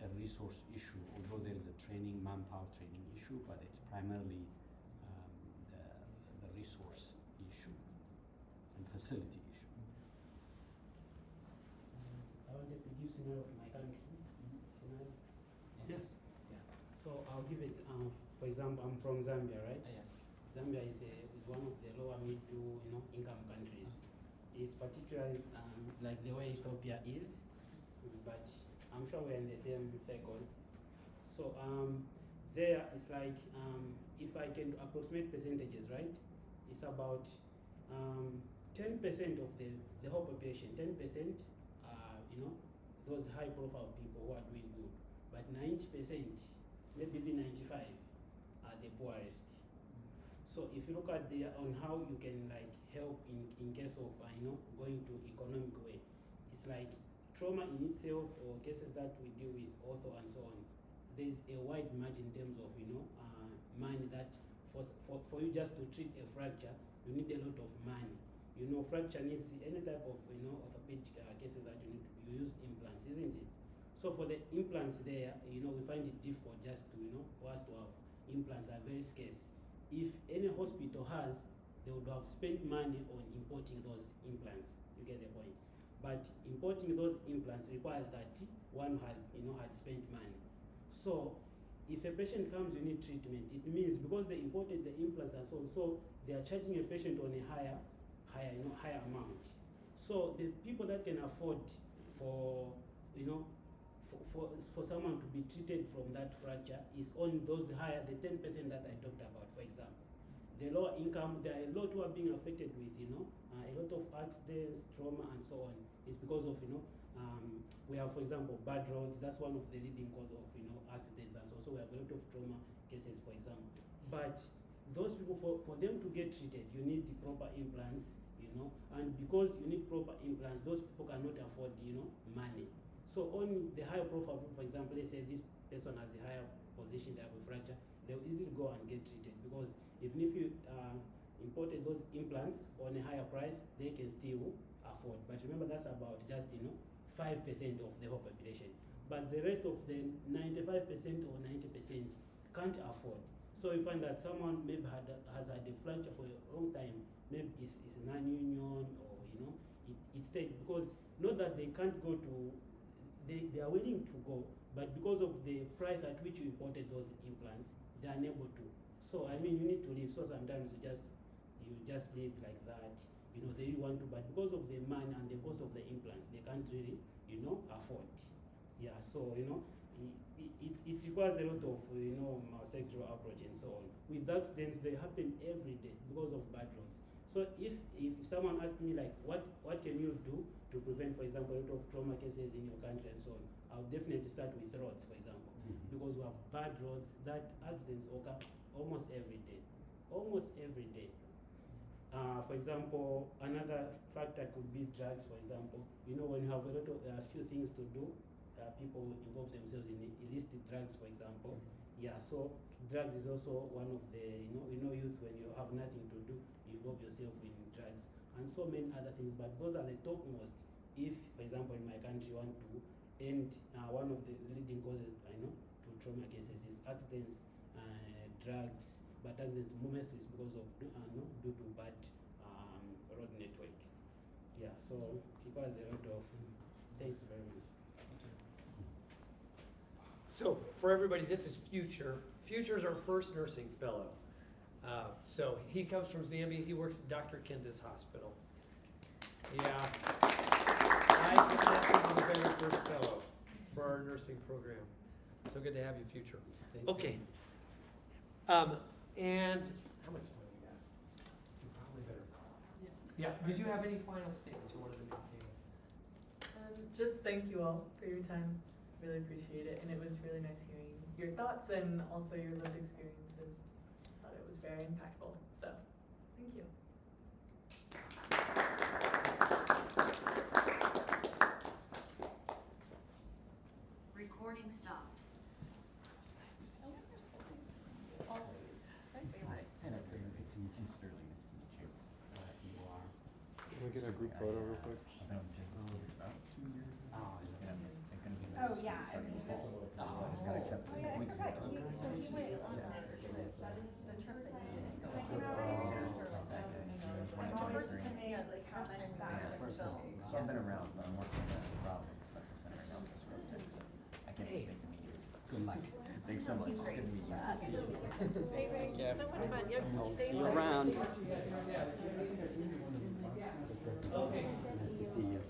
a resource issue, although there is a manpower training issue, but it's primarily the resource issue and facility issue. I wanted to give scenario of my country. Can I? Yes. Yeah. So I'll give it. For example, I'm from Zambia, right? Yeah. Zambia is one of the lower mid to income countries. It's particularly like the way Ethiopia is, but I'm sure we're in the same circles. So there it's like if I can approximate percentages, right? It's about 10% of the whole population. 10% are those high profile people who are doing good, but 90%, maybe even 95, are the poorest. So if you look at on how you can like help in case of going to economic way, it's like trauma in itself or cases that we deal with ortho and so on. There's a wide margin in terms of money that for you just to treat a fracture, you need a lot of money. Fracture needs any type of orthopedic cases that you use implants, isn't it? So for the implants there, we find it difficult just to for us to have implants are very scarce. If any hospital has, they would have spent money on importing those implants. You get the point. But importing those implants requires that one has had spent money. So if a patient comes, you need treatment. It means because they imported the implants and so they are charging a patient on a higher amount. So the people that can afford for someone to be treated from that fracture is on those higher, the 10% that I talked about, for example. The lower income, there are a lot who are being affected with, a lot of accidents, trauma, and so on. It's because of, we have, for example, bad roads. That's one of the leading cause of, accidents, and so we have a lot of trauma cases, for example. But those people, for them to get treated, you need the proper implants, and because you need proper implants, those people cannot afford, money. So on the higher profile, for example, let's say this person has a higher position, they have a fracture, they'll easily go and get treated because even if you imported those implants on a higher price, they can still afford. But remember, that's about just 5% of the whole population. But the rest of the 95% or 90% can't afford. So you find that someone maybe has had a fracture for a long time, maybe it's non-union or it's stayed because not that they can't go to, they are willing to go, but because of the price at which you imported those implants, they are unable to. So I mean, you need to leave. So sometimes you just leave like that. They really want to, but because of the money and the cost of the implants, they can't really afford. Yeah. So it requires a lot of sectoral approach and so on. With accidents, they happen every day because of bad roads. So if someone asks me like what can you do to prevent, for example, a lot of trauma cases in your country and so on, I'll definitely start with roads, for example, because we have bad roads that accidents occur almost every day. Almost every day. For example, another factor could be drugs, for example. When you have a lot of few things to do, people involve themselves in illicit drugs, for example. Yeah, so drugs is also one of the, youth, when you have nothing to do, you involve yourself in drugs and so many other things. But those are the topmost. If, for example, in my country, you want to end one of the leading causes, to trauma cases is accidents, drugs, but accidents moments is because of due to bad road network. Yeah, so it requires a lot of thanks very much. So for everybody, this is Future. Future is our first nursing fellow. So he comes from Zambia. He works at Dr. Kenda's hospital. Yeah, I could not think of a better first fellow for our nursing program. So good to have you, Future. Thanks. Okay. And how much time we got? You probably better. Yeah. Did you have any final statements you wanted to make? Just thank you all for your time. Really appreciate it, and it was really nice hearing your thoughts and also your lived experiences. Thought it was very impactful. So, thank you. Recording stopped. Always. My favorite. Hey, Dr. Good to meet you. Sterling, nice to meet you. You are. Can we get a group photo real quick? I've been on business here about 2 years now. Oh, they're gonna be Oh, yeah, I mean, so I just got accepted. Oh, yeah, I weeks forgot. ago. So he went on The trip that you didn't go Like, you know, right? First 2023. yeah, like how much Yeah, back first so. So I've been around, but I'm working at the Providence Medical Center right now, so it's road tech, so I can't just make the meetings. Good luck. Thanks so much. It's good to meet you. Thank you. So much fun. Yep. I'll Stay see you in touch. around.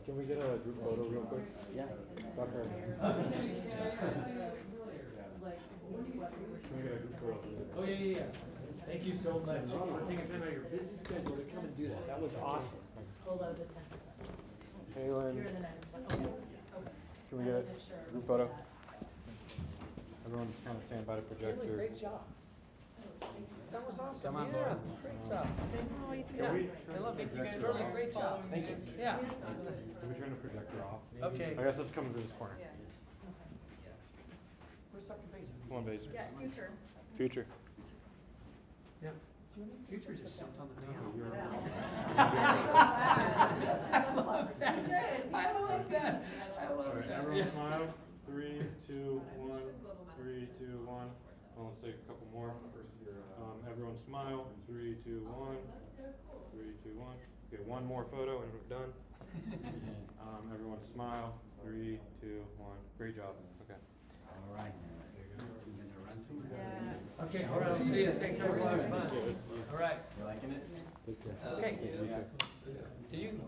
Can we get a group photo real quick? Yeah. Doctor. Can we get a group photo? Oh, yeah. Thank you so much for taking time out of your busy schedule to come and do that. That was awesome. Below the 10%. Kaylin, You're in the 9%. Okay. can we get a group photo? Everyone just kind of stand by the projector. Really great job. That was awesome. Come on, Yeah, Laura. great job. Can we I love it. You guys projector did a off? great job. Thank you. Yeah. Can we turn the projector off? Okay. I guess let's come to this corner. Where's Dr. Basin? Come on, Basin. Yeah, future. Future. Yeah. Future just jumped on the piano. I love that. I love that. I love Alright, that. everyone smile. 3, 2, 1. 3, 2, 1. Well, let's take a couple more. Everyone smile. 3, 2, 1. 3, 2, 1. Okay, one more photo and we're done. Everyone smile. 3, 2, 1. Great job. Okay. All right. Okay, all right, I'll see you. Thanks, that was a lot of fun. All right. You liking it? Okay.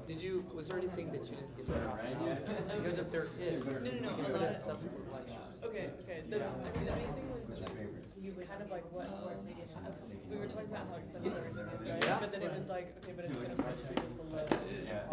Did you, was there anything that you didn't get right? Because if there is. No, a lot of stuff. Okay. The main thing was you kind of like what we were talking about how expensive everything is, right? Yeah. But then it was like, okay, but it's gonna push people below. Yeah.